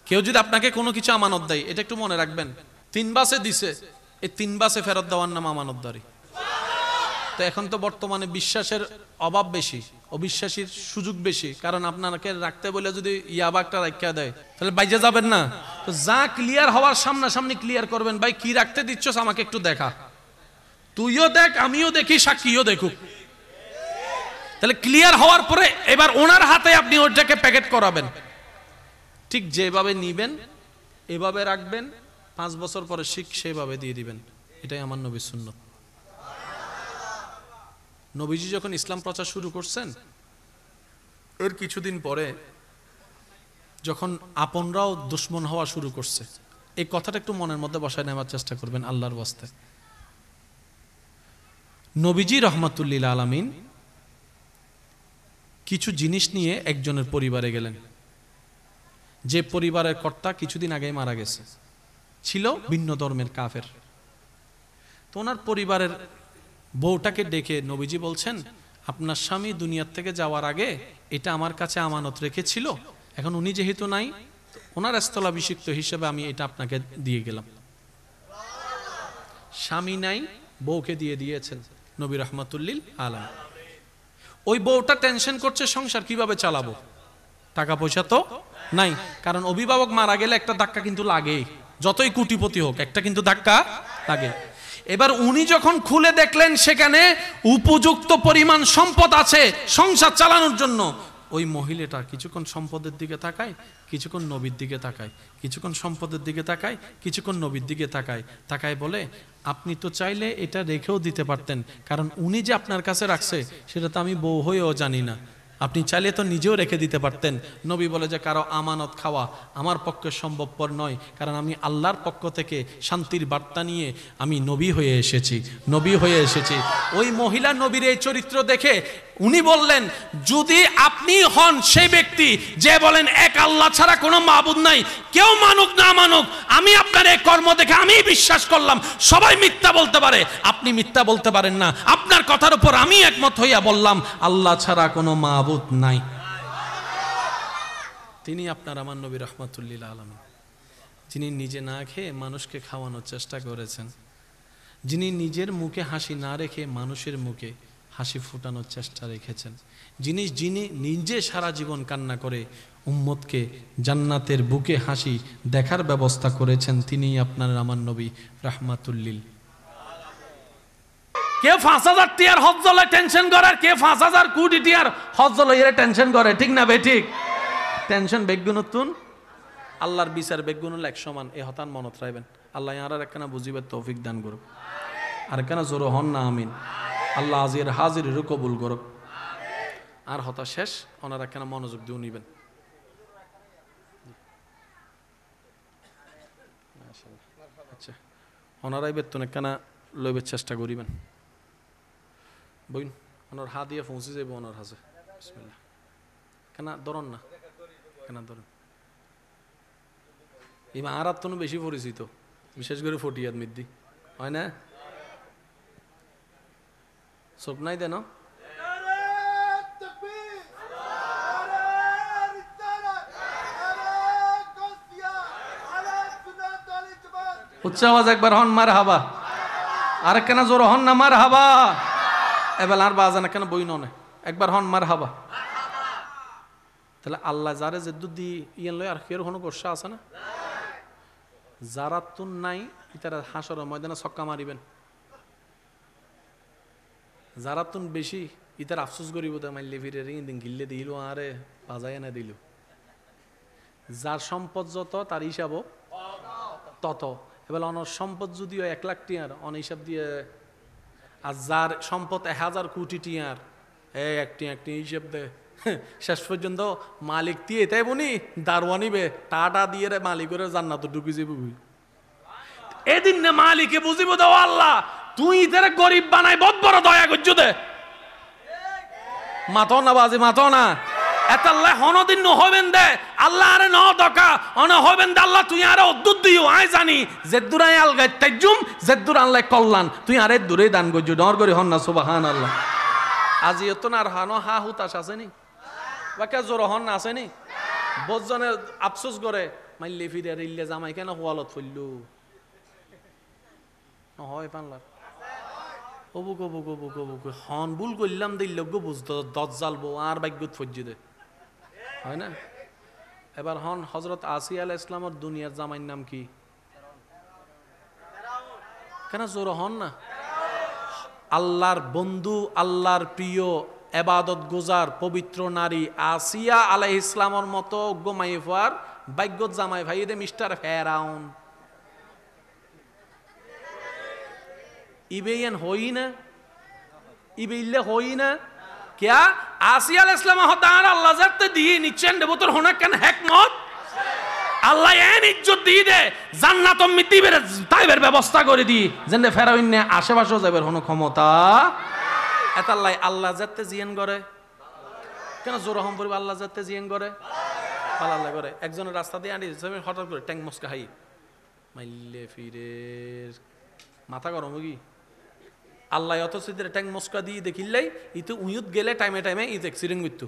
কেউ যদি আপনাকে কোনো কিছু আমানত দেয়, এটা একটু মনে রাখবেন, 3 বাসে দিছে, এই 3 বাসে ফেরত দেওয়ার নাম আমানতদারি। তো এখন তো বর্তমানে বিশ্বাসের অভাব বেশি, অবিশ্বাসীর সুযোগ বেশি, কারণ আপনাকে রাখতে বলে যদি ইয়াবাকটা রাখিয়া দেয় তাহলে বাইজে যাবেন না। তো যা ক্লিয়ার হওয়ার সামনাসামনি ক্লিয়ার করবেন, ভাই কি রাখতে দিচ্ছস আমাকে একটু দেখা, তুইও দেখ আমিও দেখি সাক্ষীও দেখুক। তাহলে ক্লিয়ার হওয়ার পরে এবার ওনার হাতে আপনি ওটাকে প্যাকেট করাবেন, ঠিক যেভাবে নিবেন এভাবে রাখবেন, 5 বছর পরে শিখ সেভাবে দিয়ে দিবেন। এটাই আমার নবীর সুন্নত। নবীজি যখন ইসলাম প্রচার শুরু করছেন, এর কিছুদিন পরে যখন আপনরাও দুশ্মন হওয়া শুরু করছে, এই কথাটা একটু মনের মধ্যে বসায় নেওয়ার চেষ্টা করবেন আল্লাহর ওয়াস্তে। নবীজি রহমাতুল্লিল আলামিন কিছু জিনিস নিয়ে একজনের পরিবারে গেলেন। যে পরিবারের কর্তা কিছুদিন আগেই মারা গেছে, ছিল ভিন্ন ধর্মের কাফের। তো ওনার পরিবারের বউটাকে ডেকে নবীজি বলছেন, আপনার স্বামী দুনিয়ার থেকে যাওয়ার আগে এটা আমার কাছে আমানত রেখেছিল, এখন উনি যেহেতু নাই, ওনার স্থলাভিষিক্ত হিসেবে আমি এটা আপনাকে দিয়ে গেলাম। স্বামী নাই, বউকে দিয়ে দিয়েছেন নবী রাহমাতুল্লিল আলাম। ওই বউটা টেনশন করছে সংসার কিভাবে চালাবো, টাকা পয়সা তো নাই, কারণ অভিভাবক মারা গেলে একটা ধাক্কা কিন্তু লাগে, যতই কোটিপতি হোক একটা কিন্তু ধাক্কা লাগে। এবার উনি যখন খুলে দেখলেন সেখানে উপযুক্ত পরিমাণ সম্পদ আছে সংসার চালানোর জন্য, ওই মহিলাটা কিছুক্ষণ সম্পদের দিকে তাকায়, কিছুক্ষণ নবীর দিকে তাকায়, কিছুক্ষণ সম্পদের দিকে তাকায়, কিছুক্ষণ নবীর দিকে তাকায়, তাকায় বলে, আপনি তো চাইলে এটা রেখেও দিতে পারতেন, কারণ উনি যে আপনার কাছে রাখছে সেটা তো আমি বউ হয়েও জানি না, আপনি চাইলে তো নিজেও রেখে দিতে পারতেন। নবী বলে যে কারো আমানত খাওয়া আমার পক্ষে সম্ভবপর নয়, কারণ আমি আল্লাহর পক্ষ থেকে শান্তির বার্তা নিয়ে আমি নবী হয়ে এসেছি, নবী হয়ে এসেছি। ওই মহিলা নবীর এই চরিত্র দেখে উনি বললেন, যদি আপনি হন সেই ব্যক্তি যে বলেন এক আল্লাহ ছাড়া কোনো মাবুদ নাই, কেউ মানুক না মানুক, আমি আপনার এই কর্ম দেখে আমি বিশ্বাস করলাম, সবাই মিথ্যা বলতে পারে, আপনি মিথ্যা বলতে পারেন না, আপনার কথার উপর আমি একমত হইয়া বললাম আল্লাহ ছাড়া কোনো মাবুদ নাই, তিনি আপনার আমার নবী রাহমাতুল্লিল আলামিন, যিনি নিজে না খেয়ে মানুষকে খাওয়ানোর চেষ্টা করেছেন, যিনি নিজের মুখে হাসি না রেখে মানুষের মুখে হাসি ফুটানোর চেষ্টা রেখেছেন, যিনি নিজে সারা জীবন কান্না করে উম্মতকে জান্নাতের বুকে হাসি দেখার ব্যবস্থা করেছেন, তিনি আপনার আমার নবী রাহমাতুল্লিল। কে ৫,০০০ টিয়ার হজ জলে টেনশন করে, আর কে ৫,০০০ কোটি টিয়ার হজ জলে টেনশন করে, ঠিক না বে ঠিক? টেনশন বেগুনতুন আল্লাহর বিচার বেগুনুল এক সমান, এ হতান মনত রাখবেন। আল্লাহ আর একখানা বুঝিবার তৌফিক দান করুক, আর একখানা জোর হন না আমিন। আল্লাহ আজির হাজির কবুল করুক। আর হতা শেষ, ওনার একখানা মনোযোগ দিয়ে নিবেন। আচ্ছা, ওনারাই বেতন একখানা লইবার চেষ্টা করিবেন। বইন ওনার হাত দিয়ে পৌঁছে যাইব ওনার হাজে। বিসমিল্লাহ। কেনা ধরন না, কেনা ধরুন। এই আর তো বেশি পরিচিত, বিশেষ করে ফটিয়াদ মিদ্দি হয় না, চোখ নাই দেন। উচ্চ আওয়াজ একবার হন মার হাবা, আর কেন জোর হন না মার হাবা, এবার আর বাজান কেন বই নয়, একবার হন মার হাবা। তাহলে আল্লাহ যারে যে দুধ দিয়ে ইয়ান লয় আর কেউ কোনো গোসা আছে না, যারা তুন নাই তারা হাসর ময়দানে ছক্কা মারিবেন, যারা তুন বেশি ইতার আফসোস করিব, মাইলে ফিরে গিল্লে দিল আরে বাজাই না দিল। যার সম্পদ যত তার হিসাব তত। এবার অনর সম্পদ যদিও 1 লাখ টিয়ার অন হিসাব দিয়ে, আর যার সম্পদ 1000 কোটি টিয়ার একটি হিসাব দে, শেষ পর্যন্ত মালিক দিয়ে তাই বনি দারওয়ানিবে টাটা দিয়ে রে মালিকের জান্নাত ঢুকি যাবি। এদিন না মালিকে বুঝিব দাও আল্লাহ তুই ইতার গরিব বানাই বহুত বড় দয়া করছো দে, মাতো না বাজে মাতো না এতাল্লাহ হনদিন হইবেন দে আল্লাহ আরে ন দকা অন হইবেন দে আল্লাহ তুই আরে অদ্দুত দিও আয় জানি জেদ্দুরাই আলগাই তাইজুম জেদ্দুর আল্লাহ কল্যাণ তুই আরে দূরে দান করছো ডর করে হন না সুবহানাল্লাহ। আজি তো না আর হানো হা হুতাশ আছে নি বাকা জোর হন না আছে নি, বজনে আফসোস করে মাইলে ফিরে ইল্লে জামাই কেন হোয়ালত ফইললু হয় পানলার অবুক অবুক অবুক অবুক হন ভুল করলাম দিল বুঝতো দশ জ্বালবো আর ভাগ্যত ফজ্জি দে হয় না। এবার হন হজরত আসিয়া আলাইহিস সালামের দুনিয়ার জামাইর নাম কি, কেন জোর হন না? আল্লাহর বন্ধু আল্লাহর প্রিয় এবাদত গুজার পবিত্র নারী আসিয়া আলাইহিস সালামের মতো গোমাইফার ভাগ্যত জামাই ভাই দে মিস্টার ফেরাউন ইবেন হই না, ইবেইলে হই না क्या आसिया अलैहिस सलाम হতার আল্লাহ জাতে দিয়ে নিচ্ছেন দেবতর হোনা কেন হিকমত আল্লাহ এন ইজ্জত দিয়ে দে জান্নাত মিতিবের তাইবের ব্যবস্থা করে দি যেন ফেরাউন নে আশেপাশে যাবের কোনো ক্ষমতা এতাল্লাই আল্লাহ জাতে জিয়ান করে কেন জোর রহম পরিব আল্লাহ জাতে জিয়ান করে পালাল্লা করে একজনের রাস্তা দিয়ে আনি হঠাৎ করে ট্যাঙ্ক মস্কা হাই মাইলে ফিরে মাথা গরম কি আল্লাহ অত সিদ্ধের ট্যাঙ্ক মস্কা দিয়ে দেখিল্লাই ইতো উইত গেলে টাইমে টাইমে ইত অ্যাক্সিডেন্ট করতো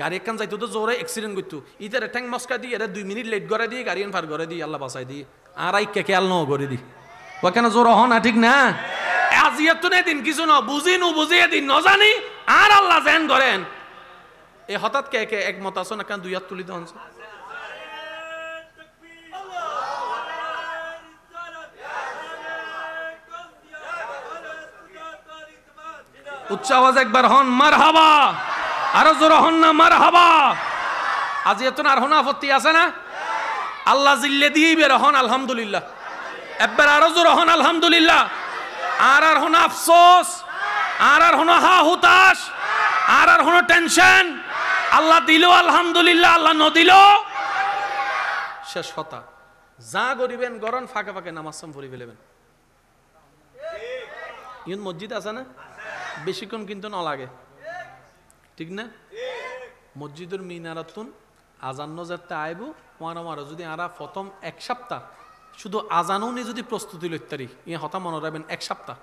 গাড়ি একখান যাইতো তো জোরে অ্যাক্সিডেন্ট করতো ইতারে ট্যাঙ্ক মস্কা দিয়ে এরা 2 মিনিট লেট করে দিয়ে গাড়ি ফার করে দিই আল্লাহ বাঁচাই দিই আর আইকে খেয়াল ন করে দিই ও কেন জোর হ না ঠিক না আজিয়াত নে দিন কিছু ন বুঝি নু বুঝিয়ে দিন ন জানি আর আল্লাহ জান করেন এ হঠাৎ কে কে একমত আছো না কেন দুই হাত তুলি দন উচ্চ আওয়াজ একবার হন মারহাবা আরো জোর হন না মারহাবা আজিয়াত আর হন আপত্তি আছে না আল্লাহ জিল্লে দিয়ে বের হন আলহামদুলিল্লাহ একবার আরো জোর হন আলহামদুলিল্লাহ আর হন আফসোস আর হন হা হুতাশ আর হন টেনশন আল্লাহ দিল আলহামদুলিল্লাহ আল্লাহ ন দিল শেষ কথা যা করিবেন গরন ফাঁকে ফাঁকে নামাজ পড়ি ফেলবেন ইন মসজিদ আছে না বেশিক্ষণ কিন্তু ন লাগে ঠিক না মসজিদের মিনারাতুন আজান্ন যাতে আইব মারা যদি আরা প্রথম এক সপ্তাহ শুধু আজানও নি যদি প্রস্তুতি লইতারি ইয়ে হতা মনে রাখবেন এক সপ্তাহ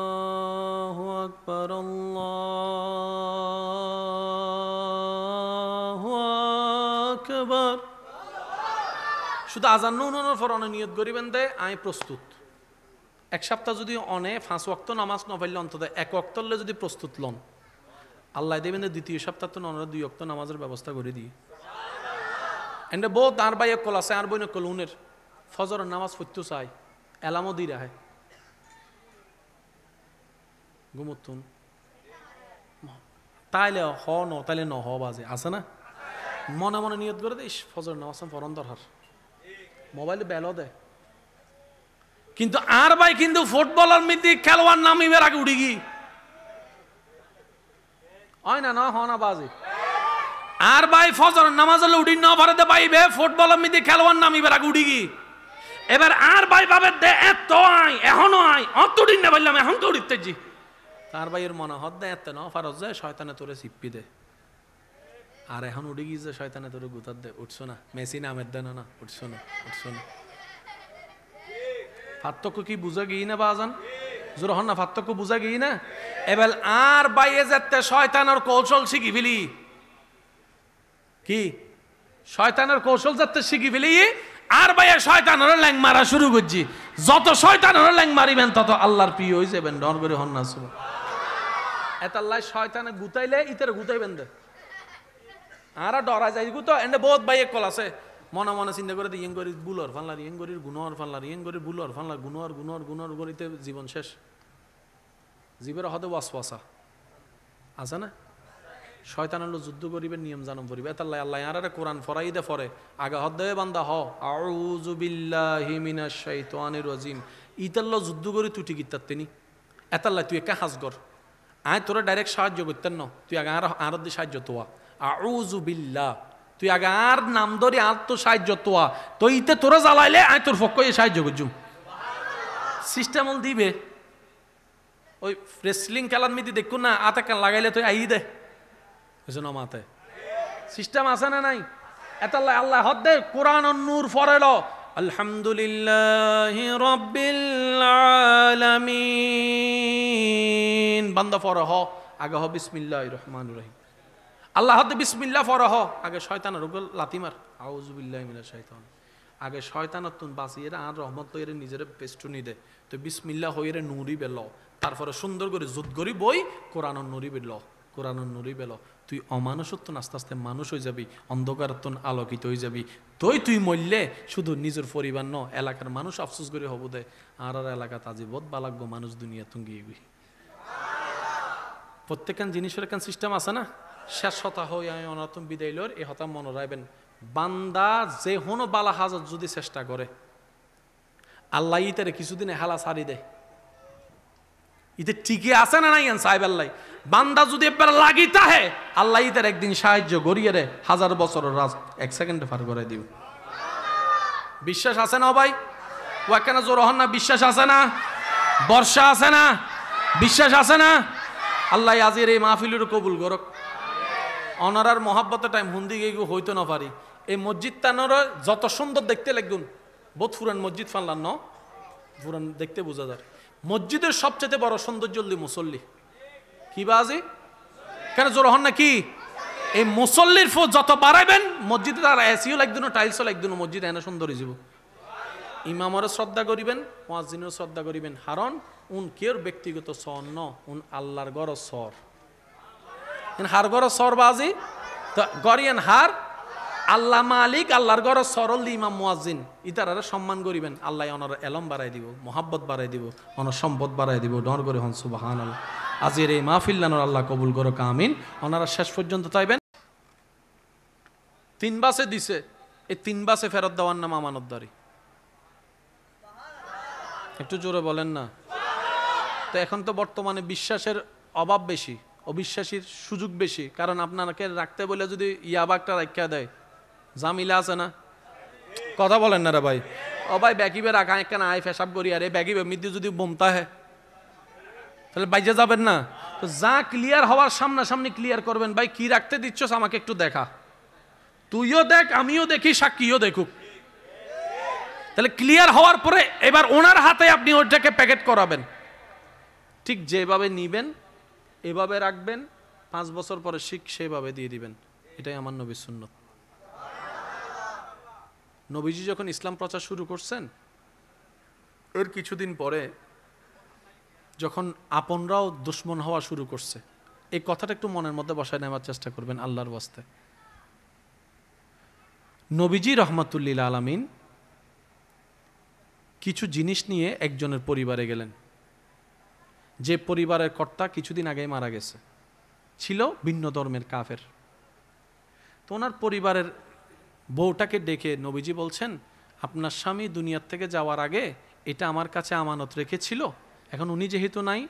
আল্লাহু আকবার আল্লাহু আকবার শুধু আজান নুনের পর অনে নিয়ত করিবেন দে আমি প্রস্তুত এক সপ্তাহ যদি অনে 5 ওয়াক্ত নামাজ ন পাইলে অন্তত 1 ওয়াক্তলে যদি প্রস্তুত লন আল্লাহ দেবেন দ্বিতীয় সপ্তাহ তো ননরা 2 ওয়াক্ত নামাজের ব্যবস্থা করে দিই এন্ড বহুত আর ভাই কল আছে আর বইনে কলুনের ফজরের নামাজ পড়তে চাই এলামও দি রাখে ঘুমতুন তাইলে হ ন তাইলে ন হ বাজে আছে না মনে মনে নিয়ত করে দিস ফজর নামাজ পড়ন দরকার মোবাইলে বেলও দেয় কিন্তু আর ভাই কিন্তু ফুটবলের মধ্যে খেলোয়াড় নামিবার আগে উঠি গি হয় না না হ না বাজে আর ভাই ফজর নামাজ হলে উঠি ন ভারতে পাইবে ফুটবলের মধ্যে খেলোয়াড় নামিবার আগে উঠি গি এবার আর ভাই ভাবে দে এত আই এখনো আই অত দিন না বললাম এখন তো উঠিতে জি তার ভাইয়ের মনে হদ দে এত ন ফারজ যায় শয়তানে তোরে চিপ্পি দে আর এখন উঠে গিয়েছে শয়তানে তোরে গুতার দে উঠছো না মেসি নামের দেন না উঠছো না পার্থক্য কি বুঝা গিয়ে না বাজান জোর হন না পার্থক্য বুঝা গিয়ে না এবার আর বাইয়ে যেতে শয়তানের কৌশল শিখি ফেলি কি শয়তানের কৌশল যাতে শিখি ফেলি আর বাইয়ে শয়তানের ল্যাং মারা শুরু করছি যত শয়তানের ল্যাং মারিবেন তত আল্লাহর প্রিয় হয়ে যাবেন ডর করে হন না শুভ এতাল্লাই শয়তানে গুতাইলে ইতারে গুতাইবেন দে আর ডরা যাই গুতো এনে বহুত বাইয়ে কল আছে মনে মনে চিন্তা করে ইয়েং করি বুলর ফানলার ইয়েং করির গুণর ফানলার ইয়েং করি বুলর ফানলার গুণর করিতে জীবন শেষ জীবের হতে ওয়াসওয়াসা আছে না শয়তান হলো যুদ্ধ করিবে নিয়ম জানম করিবে এতাল্লাই আল্লাহ আর কোরআন ফরাই দে ফরে আগা হদ দেবে বান্দা হ আউযু বিল্লাহি মিনাশ শাইতানির রাজিম ইতাল্লো যুদ্ধ করি তুই ঠিক ইত্তার তিনি এতাল্লাই তুই একা হাজগর আয় তোরা ডাইরেক্ট সাহায্য করতেন না তুই আগে আর দিয়ে সাহায্য তোয়া আউযু বিল্লাহ তুই আগে আর নাম ধরি আর তো সাহায্য তোয়া তো ইতে তোরা জ্বালাইলে আয় তোর পক্ষ সাহায্য করছুম সিস্টেম দিবে ওই রেসলিং খেলার মিদি দেখুন না আতে কেন লাগাইলে তুই আই দে বুঝছো মাতে সিস্টেম আছে না নাই এতাল্লাহ আল্লাহ হদ দে কোরআন নূর ফরেল আলহামদুলিল্লাহি রাব্বিল আলামিন বান্দা ফর হ আগে হ বিসমিল্লাহির রহমানির রহিম আল্লাহ হদ বিসমিল্লাহ ফর হ আগে শয়তানের রোগ লাতিমার আউযু বিল্লাহি মিনাশ শাইতান আগে শয়তানত তুন বাঁচিয়ে আর রহমত লইরে নিজের পেস্টুনি দে তো বিসমিল্লাহ হইরে নুরি বেল তারপরে সুন্দর করে যুদ্ধ করি বই কোরআন নুরি বেল কোরআন নুরি বেল তুই অমানুষত্ব আস্তে আস্তে মানুষ হয়ে যাবি অন্ধকারত্ব আলোকিত হয়ে যাবি তুই মরলে শুধু নিজের পরিবার ন এলাকার মানুষ আফসোস করে হব দে আর এলাকা তাজি বোধ বালাগ্য মানুষ দুনিয়া তুম গিয়েবি প্রত্যেকখান জিনিসের একখান সিস্টেম আছে না শেষ হতা হই আমি অনাতম বিদায় লর এই হতা মনে রাখবেন বান্দা যে হনো বালা হাজত যদি চেষ্টা করে আল্লাহ ইতারে কিছুদিন হালা সারি দেয় ইতে ঠিকই আছে না নাই সাহেব আল্লাহ বান্দা যদি একবার লাগি তাহে আল্লাহ ইতার একদিন সাহায্য করিয়ে রে 1000 বছরের রাজ 1 সেকেন্ডে পার করে দিব বিশ্বাস আছে না ভাই ওয়াকানা জোর হন না, বিশ্বাস আছে না? বর্ষা আছে না? বিশ্বাস আছে না? আল্লাহ আজির এই মাহফিলের কবুল করক। অনারার মহাব্বতের টাইম হুন্দি গিয়ে হইতো না পারি। এই মসজিদ তানোর যত সুন্দর দেখতে লাগুন, বহুত ফুরান মসজিদ ফানলাম ন, ফুরান দেখতে বোঝা যায়। মসজিদের সবচেয়ে বড় সৌন্দর্য মুসল্লি কি বাজি, কেন জোর হন না কি? এই মুসল্লির যত বাড়াইবেন মসজিদে তার এসিও লাগতো না, টাইলসও লাগতো না, মসজিদ এনে সুন্দর হয়ে যাব। ইমামরও শ্রদ্ধা করিবেন, মুয়াজ্জিনও শ্রদ্ধা করিবেন, কারণ উন কেউ ব্যক্তিগত সর ন, উন আল্লাহর গড় সর। হার গড় সর বাজি তো গরিয়ান হার আল্লাহ মালিক, আল্লাহর গড় সরল ইমাম মুয়াজ্জিন ইতারারে সম্মান করিবেন। আল্লাহ অনর এলম বাড়াই দিব, মোহাব্বত বাড়াই দিব, অনর সম্পদ বাড়াই দিব। ডর করে হন সুবহানাল্লাহ। আজির এই মাহফিল লানোর আল্লাহ কবুল করো আমিন। ওনারা শেষ পর্যন্ত তাইবেন। 3 বাসে দিছে, এই 3 বাসে ফেরত দেওয়ার নাম আমানতদারি। একটু জোরে বলেন না। তো এখন তো বর্তমানে বিশ্বাসের অভাব বেশি, অবিশ্বাসীর সুযোগ বেশি। কারণ আপনাকে রাখতে বলে যদি ইয়াবাগটা রাখা দেয়, জামিলা আছে না? কথা বলেন না রে ভাই। ও ভাই ব্যাগিবে রাখা একখান আয় ফেসাব করি, আর এই ব্যাগিবে মৃত্যু যদি বোমতা হয় তাহলে বাইজে যাবেন না। তো যা ক্লিয়ার হওয়ার সামনাসামনি ক্লিয়ার করবেন। ভাই কি রাখতে দিচ্ছস আমাকে একটু দেখা, তুইও দেখ আমিও দেখি, সাক্ষীও দেখুক। তাহলে ক্লিয়ার হওয়ার পরে এবার ওনার হাতে আপনি ওটাকে প্যাকেট করাবেন। ঠিক যেভাবে নিবেন এভাবে রাখবেন, 5 বছর পরে শিখ সেভাবে দিয়ে দিবেন। এটাই আমার নবীর সুন্নত। নবীজি যখন ইসলাম প্রচার শুরু করছেন, এর কিছুদিন পরে যখন আপনরাও দুশ্মন হওয়া শুরু করছে, এই কথাটা একটু মনের মধ্যে বসায় নেওয়ার চেষ্টা করবেন আল্লাহর ওয়াস্তে। নবীজি রহমাতুল্লিল আলামিন কিছু জিনিস নিয়ে একজনের পরিবারে গেলেন, যে পরিবারের কর্তা কিছুদিন আগেই মারা গেছে, ছিল ভিন্ন ধর্মের কাফের। তো ওনার পরিবারের বউটাকে ডেকে নবীজি বলছেন, আপনার স্বামী দুনিয়ার থেকে যাওয়ার আগে এটা আমার কাছে আমানত রেখেছিল, এখন উনি যেহেতু নাই,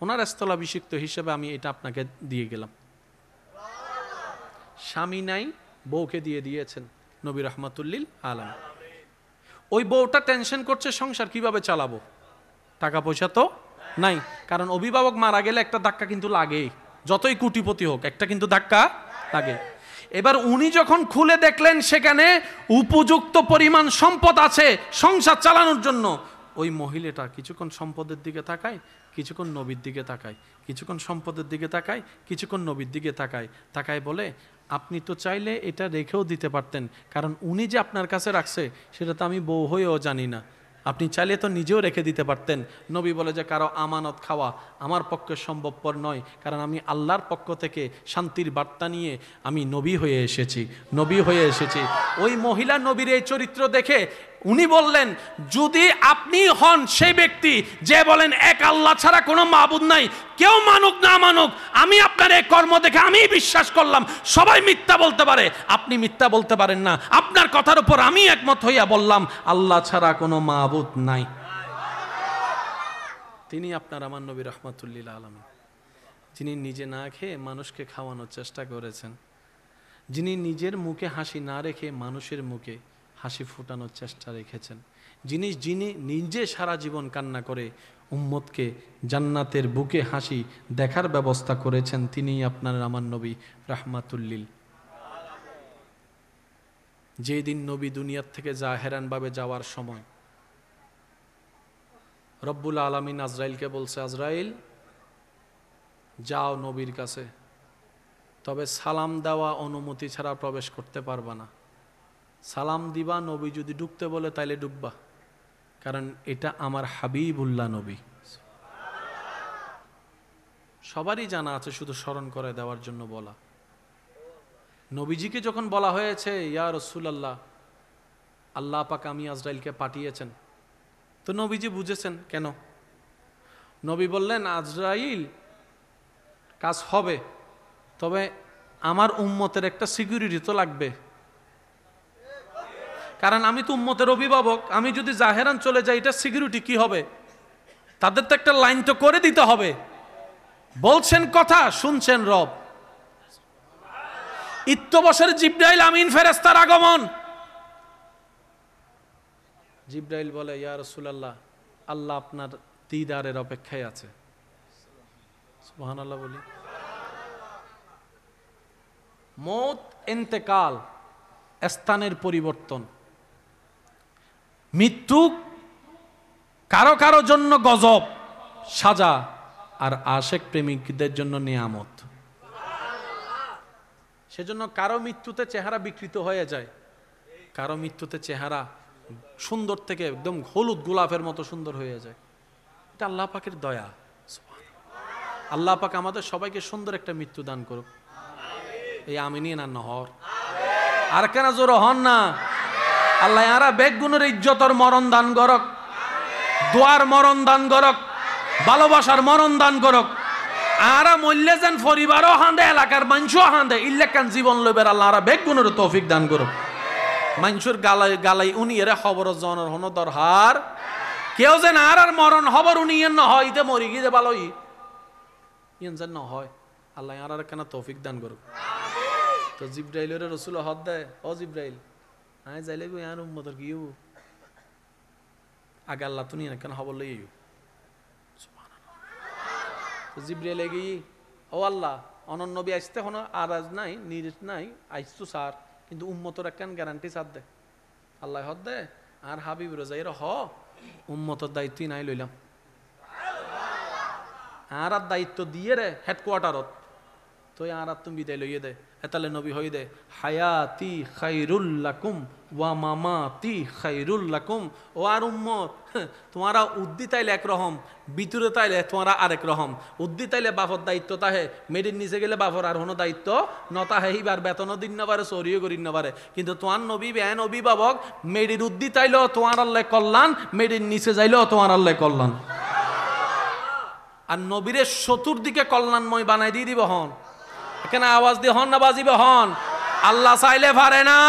ওনার স্থলাভিষিক্ত হিসেবে আমি এটা আপনাকে দিয়ে গেলাম। স্বামী নাই, বউকে দিয়ে দিয়েছেন নবী রহমাতুল্লিল আলাম। ওই বউটা টেনশন করছে সংসার কিভাবে চালাবো, টাকা পয়সা তো নাই। কারণ অভিভাবক মারা গেলে একটা ধাক্কা কিন্তু লাগেই, যতই কোটিপতি হোক একটা কিন্তু ধাক্কা লাগে। এবার উনি যখন খুলে দেখলেন সেখানে উপযুক্ত পরিমাণ সম্পদ আছে সংসার চালানোর জন্য, ওই মহিলাটা কিছুক্ষণ সম্পদের দিকে তাকায়, কিছুক্ষণ নবীর দিকে তাকায়, কিছুক্ষণ সম্পদের দিকে তাকায়, কিছুক্ষণ নবীর দিকে তাকায়। তাকায় বলে, আপনি তো চাইলে এটা রেখেও দিতে পারতেন, কারণ উনি যে আপনার কাছে রাখছে সেটা তো আমি বউ হয়েও জানি না, আপনি চাইলে তো নিজেও রেখে দিতে পারতেন। নবী বলে যে কারো আমানত খাওয়া আমার পক্ষে সম্ভবপর নয়, কারণ আমি আল্লাহর পক্ষ থেকে শান্তির বার্তা নিয়ে আমি নবী হয়ে এসেছি, নবী হয়ে এসেছি। ওই মহিলা নবীর এই চরিত্র দেখে উনি বললেন, যদি আপনি হন সেই ব্যক্তি যে বলেন এক আল্লাহ ছাড়া কোনো মাবুদ নাই, কেউ মানুক না মানুক, আমি আপনার এই কর্ম দেখে আমি বিশ্বাস করলাম, সবাই মিথ্যা বলতে পারে, আপনি মিথ্যা বলতে পারেন না, আপনার কথার উপর আমি একমত হইয়া বললাম আল্লাহ ছাড়া কোনো মাবুদ নাই। তিনি আপনার আমার নবী রহমাতুল্লিল আলামিন, যিনি নিজে না খেয়ে মানুষকে খাওয়ানোর চেষ্টা করেছেন, যিনি নিজের মুখে হাসি না রেখে মানুষের মুখে হাসি ফোটানোর চেষ্টা রেখেছেন, যিনি নিজে সারা জীবন কান্না করে উম্মতকে জান্নাতের বুকে হাসি দেখার ব্যবস্থা করেছেন, তিনিই আপনার আমার নবী রাহমাতুল্লিল। যেদিন নবী দুনিয়ার থেকে জাহেরানভাবে যাওয়ার সময় রব্বুল আলামিন আজরাইলকে বলছে, আজরাইল যাও নবীর কাছে, তবে সালাম দেওয়া অনুমতি ছাড়া প্রবেশ করতে পারবা না, সালাম দিবা, নবী যদি ঢুকতে বলে তাইলে ঢুকবা, কারণ এটা আমার হাবিবুল্লাহ নবী। সবারই জানা আছে, শুধু স্মরণ করে দেওয়ার জন্য বলা। নবীজিকে যখন বলা হয়েছে ইয়া রাসূলুল্লাহ, আল্লাহ পাক আমি আজরাইলকে পাঠিয়েছেন, তো নবীজি বুঝেছেন কেন। নবী বললেন, আজরাইল কাজ হবে, তবে আমার উম্মতের একটা সিকিউরিটি তো লাগবে, কারণ আমি তো উম্মতের অভিভাবক, আমি যদি জাহেরান চলে যাই এটা সিকিউরিটি কি হবে, তাদের তো একটা লাইন তো করে দিতে হবে। বলছেন কথা, শুনছেন রব। ইত্যবসর জিবরাইল আমিন ফেরেশতার আগমন, জিব্রাইল বলে, ইয়া রাসূলুল্লাহ, আল্লাহ আপনার দিদারের অপেক্ষায় আছে। সুবহানাল্লাহ বলি। মৌত, ইন্তেকাল, স্থানের পরিবর্তন, মৃত্যু কারো কারো জন্য গজব, সাজা, আর আশেক প্রেমিকদের জন্য নিয়ামত। সেজন্য কারো মৃত্যুতে চেহারা বিকৃত হয়ে যায়, কারো মৃত্যুতে চেহারা সুন্দর থেকে একদম হলুদ গোলাপের মতো সুন্দর হয়ে যায়। এটা আল্লাহ পাকের দয়া। আল্লাহ পাক আমাদের সবাইকে সুন্দর একটা মৃত্যু দান করুক। এই আমিনি না নহর আর কেন জোর হন না। আল্লাহ আরা বেগুনের ইজ্জতর মরণ দান করক, দোয়ার মরণ দান করক, ভালোবাসার মরণ দান করক। আরা মল্লে যেন পরিবারও হাঁদে, এলাকার মানুষও হাঁদে, ইল্লেকান জীবন লইবের আল্লাহ আরা বেগুনের তৌফিক দান করক। মানুষের গালাই গালাই উনি এরা খবর জনের হন দরহার, কেউ যেন আর মরণ খবর উনি ন হয় ইতে মরি গিয়ে ভালোই ইয়েন যেন ন হয়। আল্লাহ আর কেন তৌফিক দান করুক। তো জিব্রাইলের রসুল হদ দেয়, ও জিব্রাইল আয় যাইলে গো আর উম্মতর কি আগে আল্লাহ তুমি কেন খবর লই। তো জিব্রাইল এগিয়ে, ও আল্লাহ অনন্য নবী আসতে হন আর আজ নাই নিরেশ নাই আইসতো স্যার, কিন্তু উম্মতর একখান গ্যারান্টি সার দে। আল্লাহ হদ দে আর হাবিব রোজাই হ উম্মতর দায়িত্ব নাই লইলাম, আর দায়িত্ব দিয়ে রে হেডকোয়ার্টারত, তো আর তুমি বিদায় লইয়ে দে। এতালে নবী হই দে, হায়াতি খাইরুল লাকুম ওয়া মামাতি খাইরুল লাকুম। ও আর উম্মত, তোমারা উদ্দি তাইলে একরকম, ভিতরে তাইলে তোমারা আরেক রকম। উদ্দি তাইলে বাফর দায়িত্ব তাহে, মেডির নিচে গেলে বাফর আর কোনো দায়িত্ব নতাহে, এইবার বেতনও দিন না পারে, চরিও করিন না পারে। কিন্তু তোমার নবী বেন অভিভাবক, মেডির উদ্দি তাইলেও তোমার আল্লাহ কল্যাণ, মেডির নিচে যাইলেও তোমার আল্লাহ কল্যাণ। আর নবীরের চতুর্দিকে কল্যাণময় বানাই দিয়ে দিব হন। এখানে আওয়াজ দিয়ে হন না বাজিবে হন। আল্লাহ চাইলে পারে না,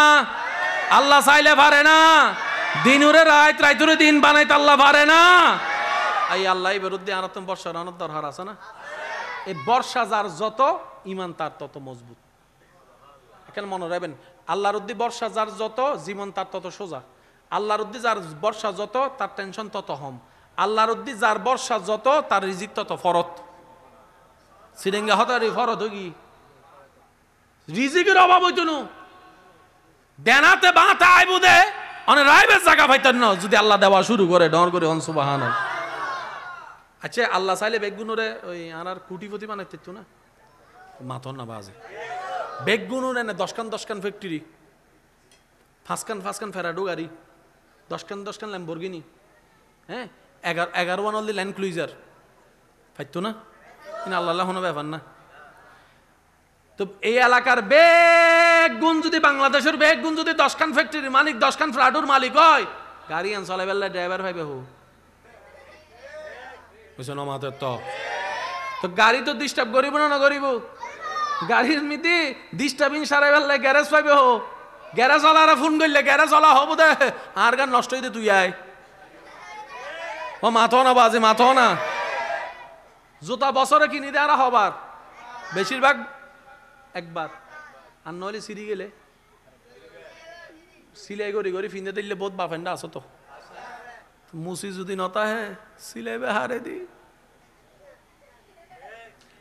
আল্লাহ চাইলে পারে না। দিনুরে রাত, রাইতুরে দিন বানাইতে আল্লাহ পারে না। এই আল্লাহ বিরুদ্ধে আনতম বর্ষার অনেক দরকার আছে না। এই বর্ষা যার যত ইমান তার তত মজবুত। এখানে মনে রাখবেন, আল্লাহর উদ্দি বর্ষা যার যত জীবন তার তত সোজা। আল্লাহর উদ্দি যার বর্ষা যত তার টেনশন তত হম। আল্লাহর উদ্দি যার বর্ষা যত তার রিজিক তত ফরত। সিরেঙ্গা হতারি ফরত হই রিজিকের অভাব হইতো না। দেনাতে বাঁতে আইবু দে অনেক রাইবের জায়গা পাইতেন না যদি আল্লাহ দেওয়া শুরু করে ডর করে হন সুবহান। আচ্ছা আল্লাহ চাইলে বেগুনরে ওই আর কুটিপতি বানাইতে না মাথন না বাজে। বেগুনুর এনে 10খান ফ্যাক্টরি, 5খান ফেরাডো গাড়ি, 10খান ল্যাম্বরগিনি, হ্যাঁ 11 অনলি ল্যান্ড ক্লুইজার পাইতো না। আল্লাহ কোনো ব্যাপার না। তো এই এলাকার বেগুন যদি বাংলাদেশের বেগুন যদি 10খান ফ্যাক্টরির মালিক, 10খান ফ্লাডুর মালিক হয়, গাড়ি আন চলাই বেলা ড্রাইভার পাইবে হো বুঝছেন আমাদের। তো গাড়ি তো ডিস্টার্ব করিব না করিব, গাড়ির মিতি ডিস্টার্বিং সারাই বেলা গ্যারেজ পাইবে হো। গ্যারেজ ওয়ালারা ফোন করলে গ্যারেজ ওয়ালা হবো দে আর গান নষ্ট হইতে তুই আয়। ও মাথো না বাজে, মাথো না। জুতা বছরে কিনি দে আর হবার বেশিরভাগ একবার, আর নইলে সিঁড়ি গেলে সিলাই করি করি ফিন্দে দিলে বহুত বাফেন্ডা আছো তো মুসি যদি নতা হে সিলাইবে হারে দি।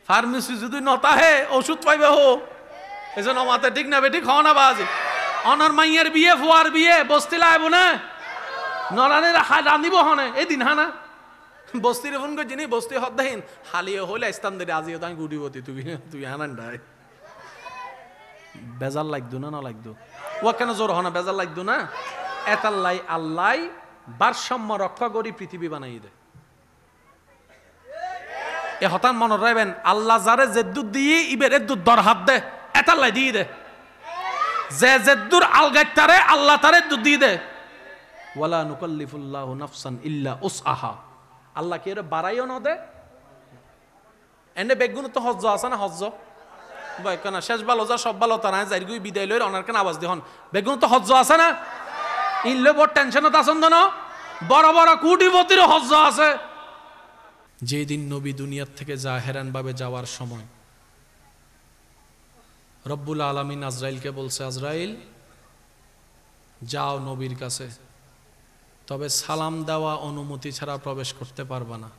ফার্মেসি যদি নতা হে ওষুধ পাইবে হো। এজন্য মাতে ঠিক না বেটি খাওয়া না বাজে। অনর মাইয়ের বিয়ে ফুয়ার বিয়ে বস্তি লাইব না নরানে রাঁধিব হনে এই দিন হানা বস্তির ফোন করে যিনি বস্তি হদ্দাহীন হালিয়ে হইলে স্থান দেবে আজিও তাই গুটিবতি তুই তুই হানান ডাই বেজাল লাগতো না লাগতো ও কেন জোর হনা বেজাল লাগতো না। এতাল্লাই আল্লাহ ভারসাম্য রক্ষা করি পৃথিবী বানাই দে। এ হতান মনে রাখবেন, আল্লাহ যারে জেদ্দুর দিয়ে ইবের এদ্দুর দর হাত দে এতাল্লাই দিয়ে দে। যে জেদ্দুর আলগাইতারে আল্লাহ তারে এদ্দুর দিয়ে দে। ওয়ালা নুকাল্লিফুল্লাহু নাফসান ইল্লা উসআহা। আল্লাহ কি এর বাড়াইও না দে। এনে বেগুন তো হজ্জ আছে না, হজ্জ কেনা শেষ ভালো যা সব ভালো তারা যাই বিদায় লই অনার কেন আওয়াজ দিহন বেগুন তো হজ্জ আছে না। ইনলে বড় টেনশনত আছেন না, বড় বড় কোটিপতির হজ্জ আছে। যেদিন নবী দুনিয়ার থেকে জাহেরান ভাবে যাওয়ার সময় রব্বুল আলামিন আজরাইলকে বলছে, আজরাইল যাও নবীর কাছে তবে সালাম দেওয়া অনুমতি ছাড়া প্রবেশ করতে পারবা না।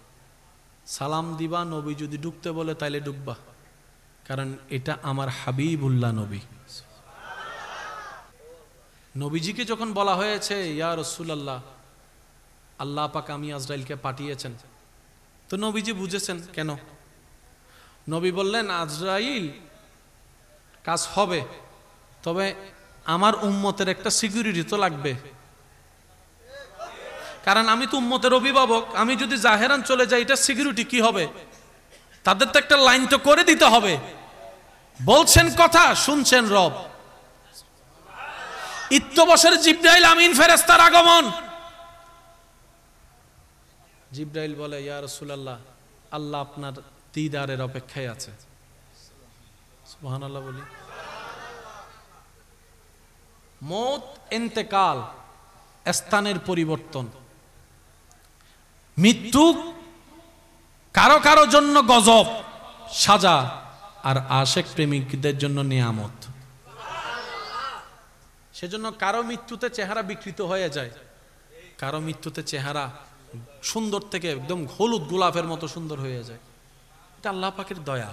সালাম দিবা, নবী যদি ঢুকতে বলে তাইলে ঢুকবা, কারণ এটা আমার হাবিবুল্লাহ নবী। নবীজিকে যখন বলা হয়েছে ইয়া রাসূলুল্লাহ, আল্লাহ পাক আমি আজরাইলকে পাঠিয়েছেন, তো নবীজি বুঝেছেন কেন। নবী বললেন আজরাইল কাজ হবে, তবে আমার উম্মতের একটা সিকিউরিটি তো লাগবে, কারণ আমি তো উম্মতের অভিভাবক। আমি যদি জাহেরান চলে যাই, এটা সিকিউরিটি কি হবে? তাদের তো একটা লাইন তো করে দিতে হবে। বলছেন কথা, শুনছেন রব। ইত্যবসর জিবরাইল আমিন ফেরেশতার আগমন। জিবরাইল বলে ইয়া রাসূলুল্লাহ, আল্লাহ আপনার দিদারের অপেক্ষায় আছে। সুবহানাল্লাহ বলি। মৌত, ইন্তেকাল, স্থানের পরিবর্তন, মৃত্যু কারো কারো জন্য গজব, সাজা, আর আশেক প্রেমিকদের জন্য নিয়ামত। সেজন্য কারো মৃত্যুতে চেহারা বিকৃত হয়ে যায়, কারো মৃত্যুতে চেহারা সুন্দর থেকে একদম হলুদ গোলাপের মতো সুন্দর হয়ে যায়। এটা আল্লাহ পাকের দয়া।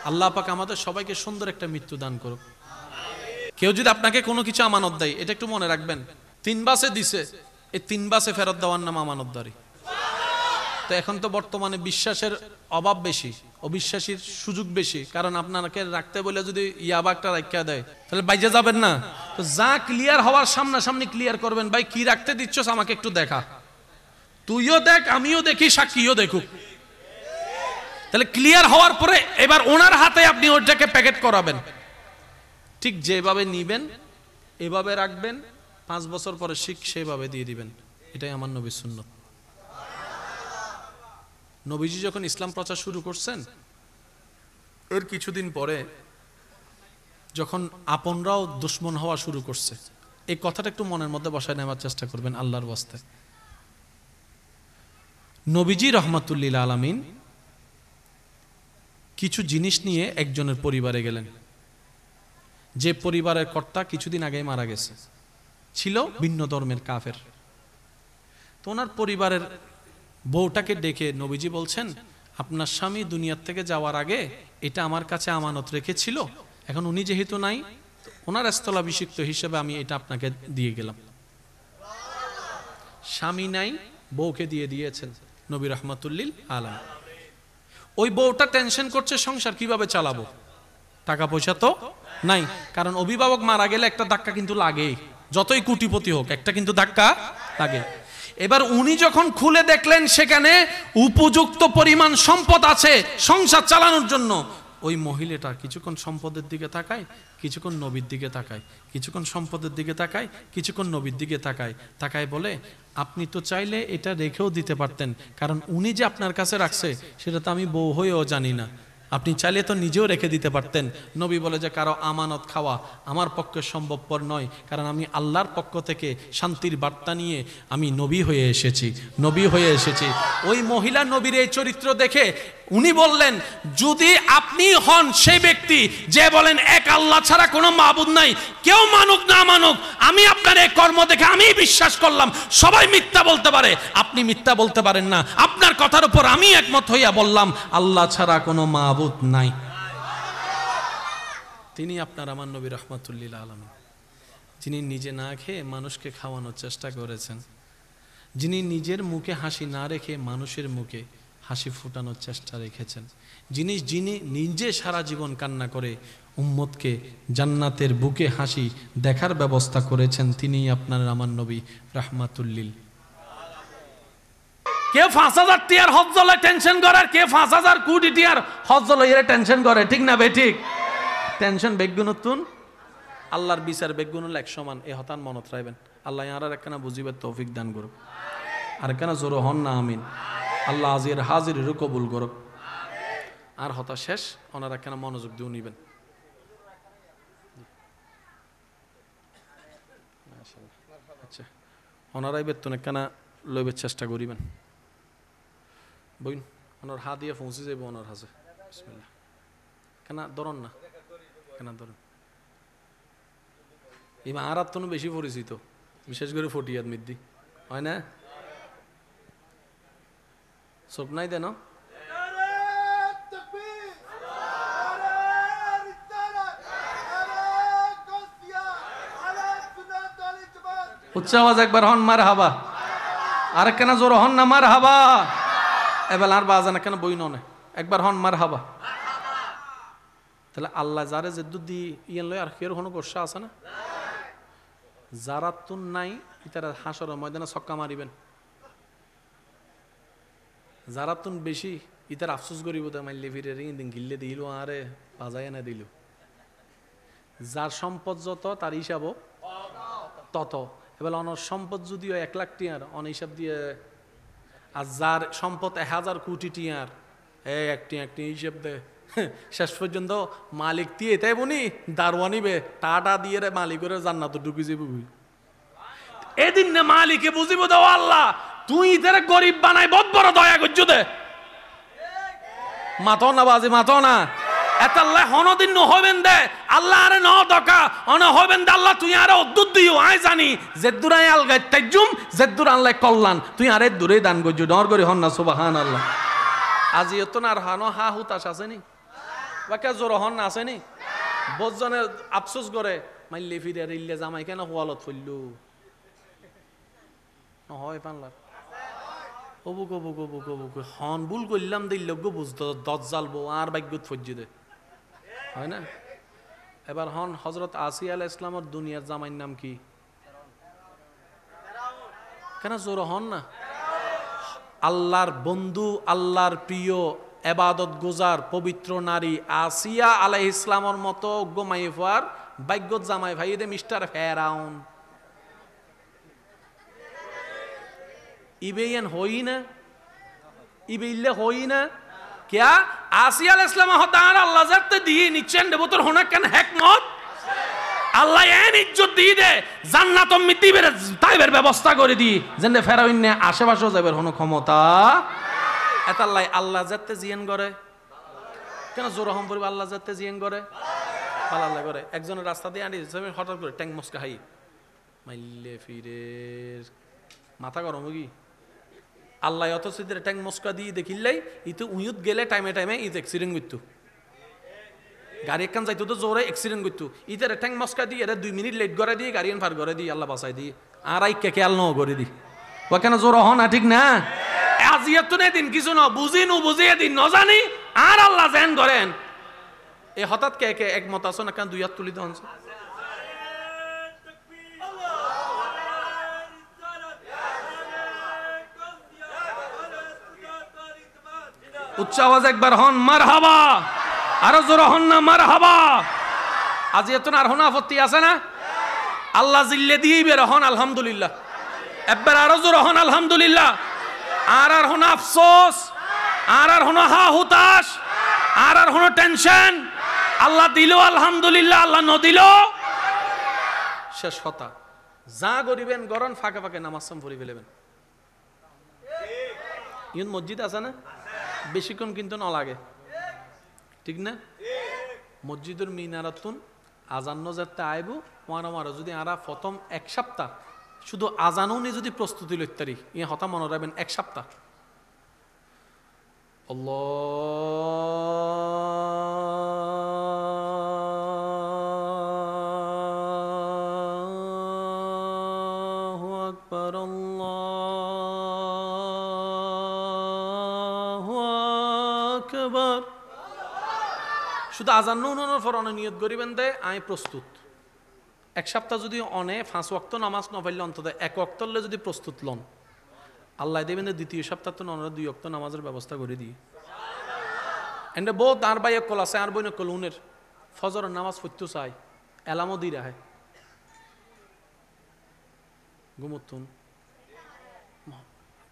আল্লাহ পাক আমাদের সবাইকে সুন্দর একটা মৃত্যু দান করুক। কেউ যদি আপনাকে কোনো কিছু আমানত দেয়, এটা একটু মনে রাখবেন, 3 বাসে দিছে, এই 3 বাসে ফেরত দেওয়ার নাম আমানতদারি। তো এখন তো বর্তমানে বিশ্বাসের অভাব বেশি, অবিশ্বাসীর সুযোগ বেশি, কারণ আপনাকে রাখতে বলে যদি ইয়াবাকটা রাখিয়া দেয় তাহলে বাইজে যাবেন না। তো যা ক্লিয়ার হওয়ার সামনাসামনি ক্লিয়ার করবেন, ভাই কি রাখতে দিচ্ছস আমাকে একটু দেখা, তুইও দেখ আমিও দেখি, সাক্ষীও দেখুক। তাহলে ক্লিয়ার হওয়ার পরে এবার ওনার হাতে আপনি ওটাকে প্যাকেট করাবেন, ঠিক যেভাবে নিবেন এভাবে রাখবেন, 5 বছর পরে শিখ সেভাবে দিয়ে দিবেন। এটাই আমার নবীর সুন্নত। নবীজি যখন ইসলাম প্রচার শুরু করছেন, এর কিছুদিন পরে যখন আপনরাও দুশ্মন হওয়া শুরু করছে, এই কথাটা একটু মনের মধ্যে বসায় নেওয়ার চেষ্টা করবেন আল্লাহর ওয়াস্তে। নবীজি রহমাতুল্লিল আলামিন কিছু জিনিস নিয়ে একজনের পরিবারে গেলেন, যে পরিবারের কর্তা কিছুদিন আগেই মারা গেছে, ছিল ভিন্ন ধর্মের কাফের। তো ওনার পরিবারের বউটাকে ডেকে নবীজি বলছেন, আপনার স্বামী দুনিয়ার থেকে যাওয়ার আগে এটা আমার কাছে আমানত রেখেছিল, এখন উনি যেহেতু নাই, ওনার স্থলাভিষিক্ত হিসেবে আমি এটা আপনাকে দিয়ে গেলাম। স্বামী নাই, বউকে দিয়ে দিয়েছেন নবী রহমাতুল্লিল আলামিন। ওই বউটা টেনশন করছে সংসার কিভাবে চালাবো, টাকা পয়সা তো নাই, কারণ অভিভাবক মারা গেলে একটা ধাক্কা কিন্তু লাগে, যতই কোটিপতি হোক একটা কিন্তু ধাক্কা লাগে। এবার উনি যখন খুলে দেখলেন সেখানে উপযুক্ত পরিমাণ সম্পদ আছে সংসার চালানোর জন্য, ওই মহিলাটা কিছুক্ষণ সম্পদের দিকে তাকায়, কিছুক্ষণ নবীর দিকে তাকায়, কিছুক্ষণ সম্পদের দিকে তাকায়, কিছুক্ষণ নবীর দিকে তাকায়, তাকায় বলে আপনি তো চাইলে এটা রেখেও দিতে পারতেন, কারণ উনি যে আপনার কাছে রাখছে সেটা তো আমি বউ হয়েও জানি না, আপনি চাইলে তো নিজেও রেখে দিতে পারতেন। নবী বলে যে কারো আমানত খাওয়া আমার পক্ষে সম্ভবপর নয়, কারণ আমি আল্লাহর পক্ষ থেকে শান্তির বার্তা নিয়ে আমি নবী হয়ে এসেছি, নবী হয়ে এসেছি। ওই মহিলা নবীর এই চরিত্র দেখে উনি বললেন, যদি আপনি হন সেই ব্যক্তি যে বলেন এক আল্লাহ ছাড়া কোনো মাবুদ নাই, কেউ মানুক না মানুক, আমি আপনার এই কর্ম দেখে আমি বিশ্বাস করলাম, সবাই মিথ্যা বলতে পারে, আপনি মিথ্যা বলতে পারেন না, আপনার কথার উপর আমি একমত হইয়া বললাম আল্লাহ ছাড়া কোনো মাবুদ নাই। তিনি আপনার আমার নবী রহমাতুল্লিল আলামিন, যিনি নিজে না খেয়ে মানুষকে খাওয়ানোর চেষ্টা করেছেন, যিনি নিজের মুখে হাসি না রেখে মানুষের মুখে হাসি ফুটানোর চেষ্টা রেখেছেন, যিনি নিজে সারা জীবন কান্না করে উম্মতকে জান্নাতের বুকে হাসি দেখার ব্যবস্থা করেছেন, তিনি আপনার আমার নবী রাহমাতুল্লিল। কে 5000 টিয়ার হজ লয় টেনশন করে, আর কে 5000 কোটি টিয়ার হজ লয় এর টেনশন করে, ঠিক না বে ঠিক? টেনশন বেগুনতুন আল্লাহর বিচার বেগুন এক সমান, এ হতান মনত রাখবেন। আল্লাহ আর একখানা বুঝিবার তৌফিক দান করুক, আর একখানা জোর হন না আমিন। আল্লাহ আজির হাজির কবুল করুক। আর হতা শেষ, ওনার একখানা মনোযোগ দিয়ে নিবেন। আচ্ছা, ওনারাই বেতন একখানা লইবের চেষ্টা করিবেন, বইন ওনার হা দিয়ে পৌঁছে যাইব ওনার হাজে। বিসমিল্লাহ, কেনা ধরন না, কেনা ধরুন, ইমা আর তো বেশি পরিচিত, বিশেষ করে ফটিয়াত মিদ্দি হয় না, চোখ নাই দেন উচ্চ আওয়াজ একবার হন মার হাবা, আর কেন জোর হন না মার হাবা, এবার আর বাজান কেন বই নয়, একবার হন মার হাবা। তাহলে আল্লাহ যারে যে দুধ দিয়ে ইয়েন লয় আর কেউ কোনো গোসা আছে না, যারা তুন নাই ইতারা হাসর ময়দানে ছক্কা মারিবেন, যারা তুন বেশি ইতার আফসোস করিব তো মাইলে ফিরে দিন গিল্লে দিল আরে বাজাই না দিল। যার সম্পদ যত তার হিসাবও তত। এবার অনর সম্পদ যদিও 1 লাখ টিয়ার অন হিসাব দিয়ে, আর যার সম্পদ 1000 কোটি টিয়ার একটি হিসাব দে, শেষ পর্যন্ত মালিক দিয়ে তাই বনি দারওয়ানিবে টাটা দিয়ে রে মালিকের জান্নাত ঢুকি যাবি। এদিন না মালিকে বুঝিব দাও আল্লাহ তুই ইতারে গরিব বানাই বহুত বড় দয়া করছো দে, মাতো না বাজি মাতো না এতাল্লাহ হনদিন ন হবেন দে আল্লাহ আরে ন দকা অন হবেন দে আল্লাহ তুই আরে অদ্দুত দিও আয় জানি জেদ্দুরাই আলগাই তাইজুম জেদ্দুর আল্লাহ কল্যাণ তুই আরে দূরে দান করছো ডর করে হন না সুবহানাল্লাহ। আজি তো না আর হানো হা হুতাশ আসেনি বাকে জোর হন না আসেনি, বজনে আফসোস করে মাইলে ফিরে ইল্লে জামাই কেন হোয়ালত ফইলু হয় পানলার অবুক অবুক অবুক অবুক হন ভুল করলাম দিল বুঝতো দশ জ্বালবো আর ভাগ্যত ফজ্জি দে হয় না। এবার হন হজরত আসিয়া আলাইহিস ইসলামের দুনিয়ার জামাইর নাম কি, কেন জোর হন না, আল্লাহর বন্ধু আল্লাহর প্রিয় এবাদত গুজার পবিত্র নারী আসিয়া আলাইহিস ইসলামের মতো গোমাইফার ভাগ্যত জামাই ভাই দে মিস্টার ফেরাউন ইবেন হই না, ইবেইলে হই না क्या आसिया अलैहिस सलाम हतार अल्लाह जत दी निचेन देबो তোর হোনা কেন হিকমত আল্লাহ এন ইজ্জত দি দে জান্নাত মিতিবের তাইবের ব্যবস্থা করে দি যেন ফেরাউন নে আশেপাশে যাবের কোনো ক্ষমতা এতাল্লাই আল্লাহ জতে জিয়ান করে কেন জোর রহম পড়বে আল্লাহ জতে জিয়ান করে আল্লাহ করে একজনের রাস্তা দিয়ে আনি হঠাৎ করে ট্যাঙ্ক মস্কা হাই মাইলে ফিরে মাথা গরম কি আল্লাহ অত সিদ্ধের ট্যাঙ্ক মস্কা দিয়ে দেখিলাই ইতো উইয়ুত গেলে টাইমে টাইমে ইত অ্যাক্সিডেন্ট করতো গাড়ি একখান যাইতো তো জোরে অ্যাক্সিডেন্ট করতো ইতারে ট্যাঙ্ক মস্কা দিয়ে এরা 2 মিনিট লেট করে দিয়ে গাড়ি ফার করে দিয়ে আল্লাহ বাঁচাই দিয়ে আর আইকে খেয়াল ন করে দি ও কেন জোর হ না ঠিক না আজিয়াত নে দিন কিছু না বুঝি নু বুঝিয়ে দিন ন জানি আর আল্লাহ জান করেন এ হঠাৎ কে কে একমত আছো না কেন দুই হাত তুলি দন উচ্চ আওয়াজ একবার হন মারহাবা আরো জোর হন না মারহাবা আজ এত আর হন আপত্তি আছে না আল্লাহ জিল্লে দিয়ে বের হন আলহামদুলিল্লাহ একবার আরো জোর হন আলহামদুলিল্লাহ আর হন আফসোস আর হন হা হুতাশ আর হন টেনশন আল্লাহ দিল আলহামদুলিল্লাহ আল্লাহ ন দিল শেষ কথা যা করিবেন গরন ফাঁকে ফাঁকে নামাজ পড়ি ফেলবেন ইন মসজিদ আছে না বেশিক্ষণ কিন্তু না লাগে ঠিক না মসজিদের মিনারাতুন আজান যাতে আইব মারা যদি আরা প্রথম 1 সপ্তাহ শুধু আজানও নি যদি প্রস্তুতি লইতারি ই হতা মনে রাখবেন 1 সপ্তাহ আল্লাহু আকবার শুধু আজান নুনের পর অনে নিয়ত করিবেন দে আমি প্রস্তুত 1 সপ্তাহ যদি অনে 5 ওয়াক্ত নামাজ না পড়লে অন্তত 1 ওয়াক্তলে যদি প্রস্তুত লন আল্লাহ দেবেন দ্বিতীয় সপ্তাহ তো অনে 2 ওয়াক্ত নামাজের ব্যবস্থা করে দিই এন্ড বহুত আর ভাই কল আছে আর বইন কলুনের ফজরের নামাজ পড়তে চাই এলামও দি রাখে ঘুমতুন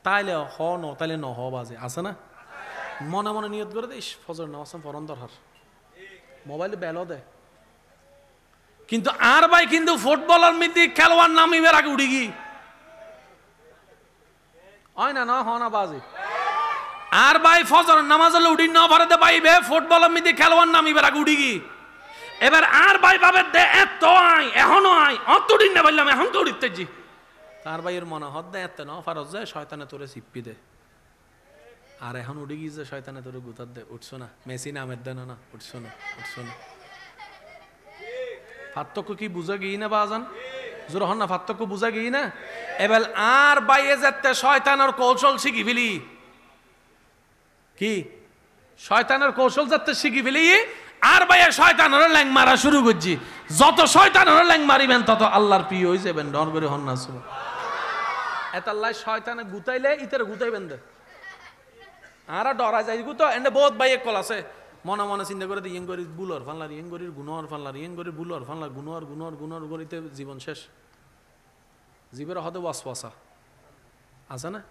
তাইলে হ ন তাইলে ন হ বাজে আছে না মনে মনে নিয়ত করে দিস ফজর নামাজ পড়ন দরকার মোবাইলে বেলো দে কিন্তু আর ভাই কিন্তু ফুটবলার মিতি খেলোয়াড় নামিবার আগে উঠি গি হয় না না হনা বাজে আর ভাই ফজর নামাজ হলে উঠি না ভারতে পাইবে ফুটবলার মিতি খেলোয়াড় নামিবার আগে উঠি গি এবার আর ভাই ভাবে দে এত আই এখনো আই অত দিন না বললাম এখন তো উঠিতেছি তার ভাইয়ের মনে হদ দেয় এত না ফারজ যায় শয়তানে তোরে চিপ্পি দে, আর এখন উঠে গিয়েছে শয়তানে তোরে গুতার দে, উঠছো না, মেসি নামের দেন না, উঠছো না, উঠছো না। পার্থক্য কি বুঝা গিয়ে না বাজান? জোর হন না, পার্থক্য বুঝা গিয়ে না? এবার আর বাইয়ে যেতে শয়তানের কৌশল শিখি ফেলি, কি শয়তানের কৌশল যাতে শিখি ফেলি, আর বাইয়ে শয়তানের ল্যাং মারা শুরু করছি। যত শয়তানের ল্যাং মারিবেন তত আল্লাহর প্রিয় হয়ে যাবেন। ডর করে হন না শুভ এত আল্লাহ শয়তানে গুতাইলে ইতারে গুতাইবেন দে, আর ডরা যাই গুতো এনে বহুত বাইয়ে কল আছে মনে মনে চিন্তা করে ইয়েন করি বুলর ফানলার, ইয়েন করির গুণর ফানলার, ইয়েন করি বুলর ফানলার, গুণর গুণর গুণর করিতে জীবন শেষ। জীবের হতে ওয়াসওয়াসা আছে না?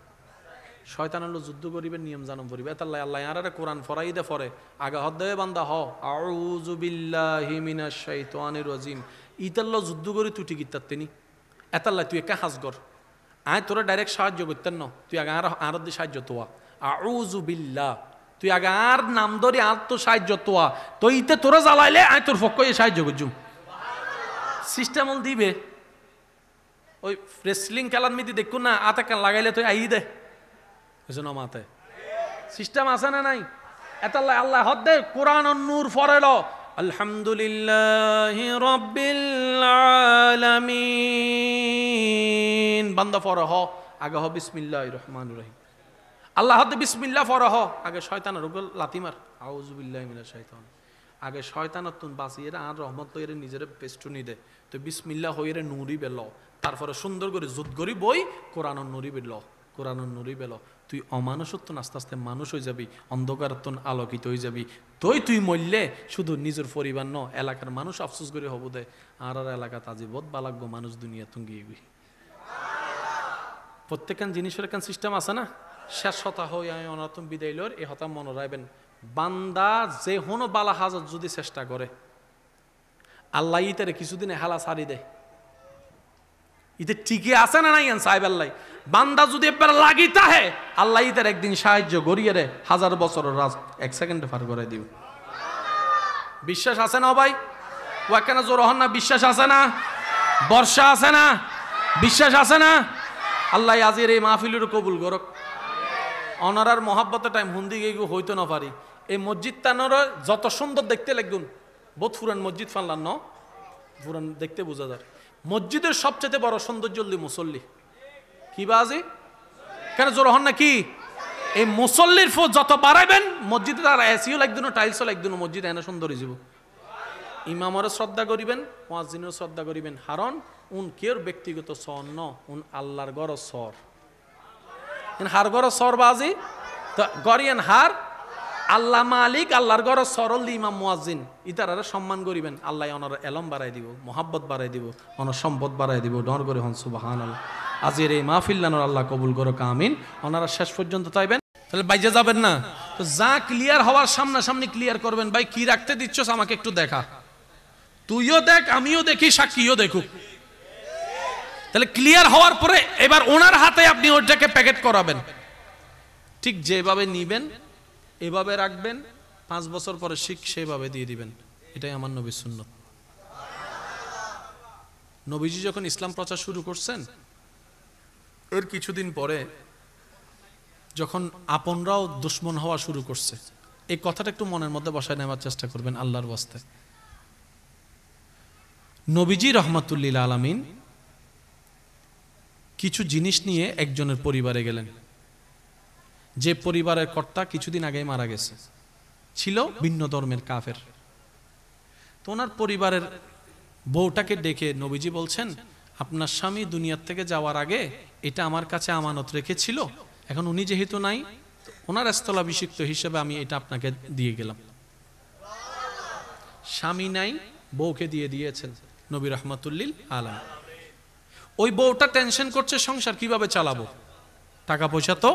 শয়তান হলো যুদ্ধ করিবে, নিয়ম জানম করিবে। তাল্লাই আল্লাহ আর কোরআন ফরাই দে ফরে আগা হদ দেবে বান্দা হ আউযু বিল্লাহি মিনাশ শাইতানির রাজিম, ইতাল্লো যুদ্ধ করি তুই টিকিট তিনি এতাল্লাই তুই একা হাজগর আয় তোরা ডাইরেক্ট সাহায্য করতেন না, তুই আগে আর দিয়ে সাহায্য তোয়া আউযু বিল্লাহ, তুই আগে আর নাম ধরি আর তো সাহায্য তোয়া, তো ইতে তোরা জ্বালাইলে আয় তোর পক্ষ সাহায্য করছুম। সিস্টেম দিবে ওই রেসলিং খেলার মিদি দেখুন না, আতে কান লাগাইলে তুই আই দে মাতে সিস্টেম আছে না নাই? এতাল্লাহ আল্লাহ হদ দে কোরআন নূর ফরেল আলহামদুলিল্লাহি রাব্বিল আলামিন বান্দা ফরহ আগে হ বিসমিল্লাহির রহমানির রহিম, আল্লাহ হদ বিসমিল্লাহ ফরহ আগে শয়তানের উপর লাথি মার আউযু বিল্লাহি মিনাশ শাইতান, আগে শয়তানত তুন বাঁচিয়ে আর রহমত তৈরি নিজের পেস্টুনি দে, তো বিসমিল্লাহ হইরে নুরি বেল, তারপরে সুন্দর করে জুত করি বই কোরআন নুরি বেল, কোরআন নুরি বেল, তুই অমানুষত্ব আস্তে আস্তে মানুষ হয়ে যাবি, অন্ধকারত্ব আলোকিত হয়ে যাবি। তুই মরলে শুধু নিজের পরিবার ন এলাকার মানুষ আফসোস করে হব দে, আর এলাকা তাজি বোধ বালাগ্য মানুষ দুনিয়া তুঙ্গি প্রত্যেকখান জিনিসের একখান সিস্টেম আছে না। শেষ হতা হই আমি অনাতম বিদায় লর এ হতা মনে রাখবেন, বান্দা যে হনো বালা হাজত যদি চেষ্টা করে আল্লাহ ইতারে কিছুদিন হালা সারি দেয়, ইতে ঠিকই আছে না নাই সাহেব আল্লাহ বান্দা যদি এবার লাগি তাহে আল্লাহ ইতার একদিন সাহায্য গড়িয়ে রে 1000 বছরের রাজ 1 সেকেন্ডে পার করে দিব। বিশ্বাস আছে না ভাই? ওয়াকানা জোর হন না, বিশ্বাস আছে না? বর্ষা আছে না? বিশ্বাস আছে না? আল্লাহ আজির এই মাহফিলের কবুল করক। অনারার মহাব্বতের টাইম হুন্দি গিয়ে হইতো না পারি। এই মসজিদ তানোর যত সুন্দর দেখতে লাগুন, বহুত ফুরান মসজিদ ফানলাম ন, ফুরান দেখতে বোঝা যায়। মসজিদের সবচেয়ে বড় সৌন্দর্য মুসল্লি কি বাজি কেন জোর হন না কি? এই মুসল্লির ফো যত বাড়াইবেন মসজিদে তার এসিও লাগতো না, টাইলসও লাগতো না, মসজিদ এনে সুন্দর হয়ে যাব। ইমামরে শ্রদ্ধা করিবেন, মুয়াজ্জিনের শ্রদ্ধা করিবেন, কারণ উন কের ব্যক্তিগত সর ন, উন আল্লাহর গড় সর, হার গড় সর বাজি গড়িয়েন হার আল্লাহ মালিক আল্লাহর গড় সরল ইমাম মুয়াজ্জিন ইতারা সম্মান করিবেন, আল্লাহ অনার এলম বাড়াই দিব, মোহাব্বত বাড়াই দিব, অনার সম্পদ বাড়াই দিব। ডর করে হন সুবহানাল্লাহ। আজের এই মাহফিল্লানোর আল্লাহ কবুল করো আমিন। ওনারা শেষ পর্যন্ত তাইবেন, তাহলে বাইজে যাবেন না তো যা ক্লিয়ার হওয়ার সামনাসামনি ক্লিয়ার করবেন। ভাই কি রাখতে দিচ্ছস আমাকে একটু দেখা, তুইও দেখ আমিও দেখি সাক্ষীও দেখুক, তাহলে ক্লিয়ার হওয়ার পরে এবার ওনার হাতে আপনি ওটাকে প্যাকেট করাবেন, ঠিক যেভাবে নিবেন এভাবে রাখবেন, 5 বছর পরে শিখ সেভাবে দিয়ে দিবেন। এটাই আমার নবীর সুন্নত। নবীজি যখন ইসলাম প্রচার শুরু করছেন এর কিছুদিন পরে যখন আপনরাও দুশ্মন হওয়া শুরু করছে, এই কথাটা একটু মনের মধ্যে বসায় নেওয়ার চেষ্টা করবেন আল্লাহর ওয়াস্তে। নবীজি রহমাতুল্লিল আলামিন কিছু জিনিস নিয়ে একজনের পরিবারে গেলেন, যে পরিবারের কর্তা কিছুদিন আগেই মারা গেছে, ছিল ভিন্ন ধর্মের কাফের। তো ওনার পরিবারের বউটাকে ডেকে নবীজি বলছেন, আপনার স্বামী দুনিয়ার থেকে যাওয়ার আগে এটা আমার কাছে আমানত রেখেছিল, এখন উনি যেহেতু নাই ওনার স্থলাভিষিক্ত হিসেবে আমি এটা আপনাকে দিয়ে গেলাম। স্বামী নাই, বউকে দিয়ে দিয়েছেন নবী রহমাতুল্লিল আলাম। ওই বউটা টেনশন করছে সংসার কিভাবে চালাবো, টাকা পয়সা তো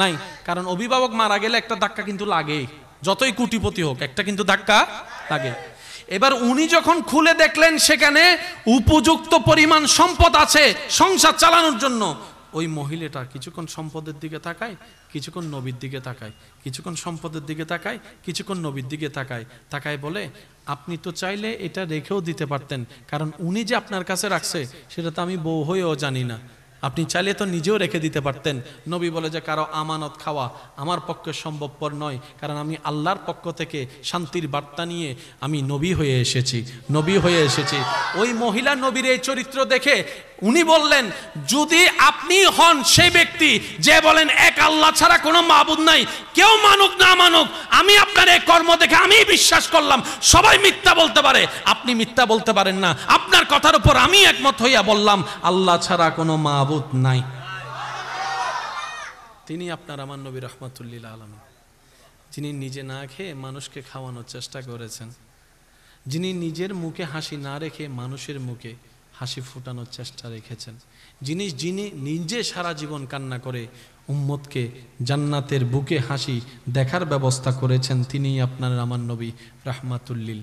নাই, কারণ অভিভাবক মারা গেলে একটা ধাক্কা কিন্তু লাগে, যতই কোটিপতি হোক একটা কিন্তু ধাক্কা লাগে। এবার উনি যখন খুলে দেখলেন সেখানে উপযুক্ত পরিমাণ সম্পদ আছে সংসার চালানোর জন্য, ওই মহিলাটা কিছুক্ষণ সম্পদের দিকে তাকায়, কিছুক্ষণ নবীর দিকে তাকায়, কিছুক্ষণ সম্পদের দিকে তাকায়, কিছুক্ষণ নবীর দিকে তাকায়, তাকায় বলে, আপনি তো চাইলে এটা রেখেও দিতে পারতেন, কারণ উনি যে আপনার কাছে রাখছে সেটা তো আমি বউ হয়েও জানি না, আপনি চাইলে তো নিজেও রেখে দিতে পারতেন। নবী বলে যে কারো আমানত খাওয়া আমার পক্ষে সম্ভবপর নয়, কারণ আমি আল্লাহর পক্ষ থেকে শান্তির বার্তা নিয়ে আমি নবী হয়ে এসেছি, নবী হয়ে এসেছি। ওই মহিলা নবীর এই চরিত্র দেখে উনি বললেন, যদি আপনি হন সেই ব্যক্তি যে বলেন এক আল্লাহ ছাড়া কোনো মাবুদ নাই, কেউ মানুক না মানুক, আমি আপনার এই কর্ম দেখে আমি বিশ্বাস করলাম, সবাই মিথ্যা বলতে পারে, আপনি মিথ্যা বলতে পারেন না, আপনার কথার উপর আমি একমত হইয়া বললাম আল্লাহ ছাড়া কোনো মাবুদ নাই। তিনি আপনার আমার নবী রাহমাতুল লিল আলামিন, যিনি নিজে না খেয়ে মানুষকে খাওয়ানোর চেষ্টা করেছেন, যিনি নিজের মুখে হাসি না রেখে মানুষের মুখে হাসি ফুটানোর চেষ্টা রেখেছেন, যিনি নিজে সারা জীবন কান্না করে উম্মতকে জান্নাতের বুকে হাসি দেখার ব্যবস্থা করেছেন, তিনিই আপনার আমার নবী রাহমাতুল লিল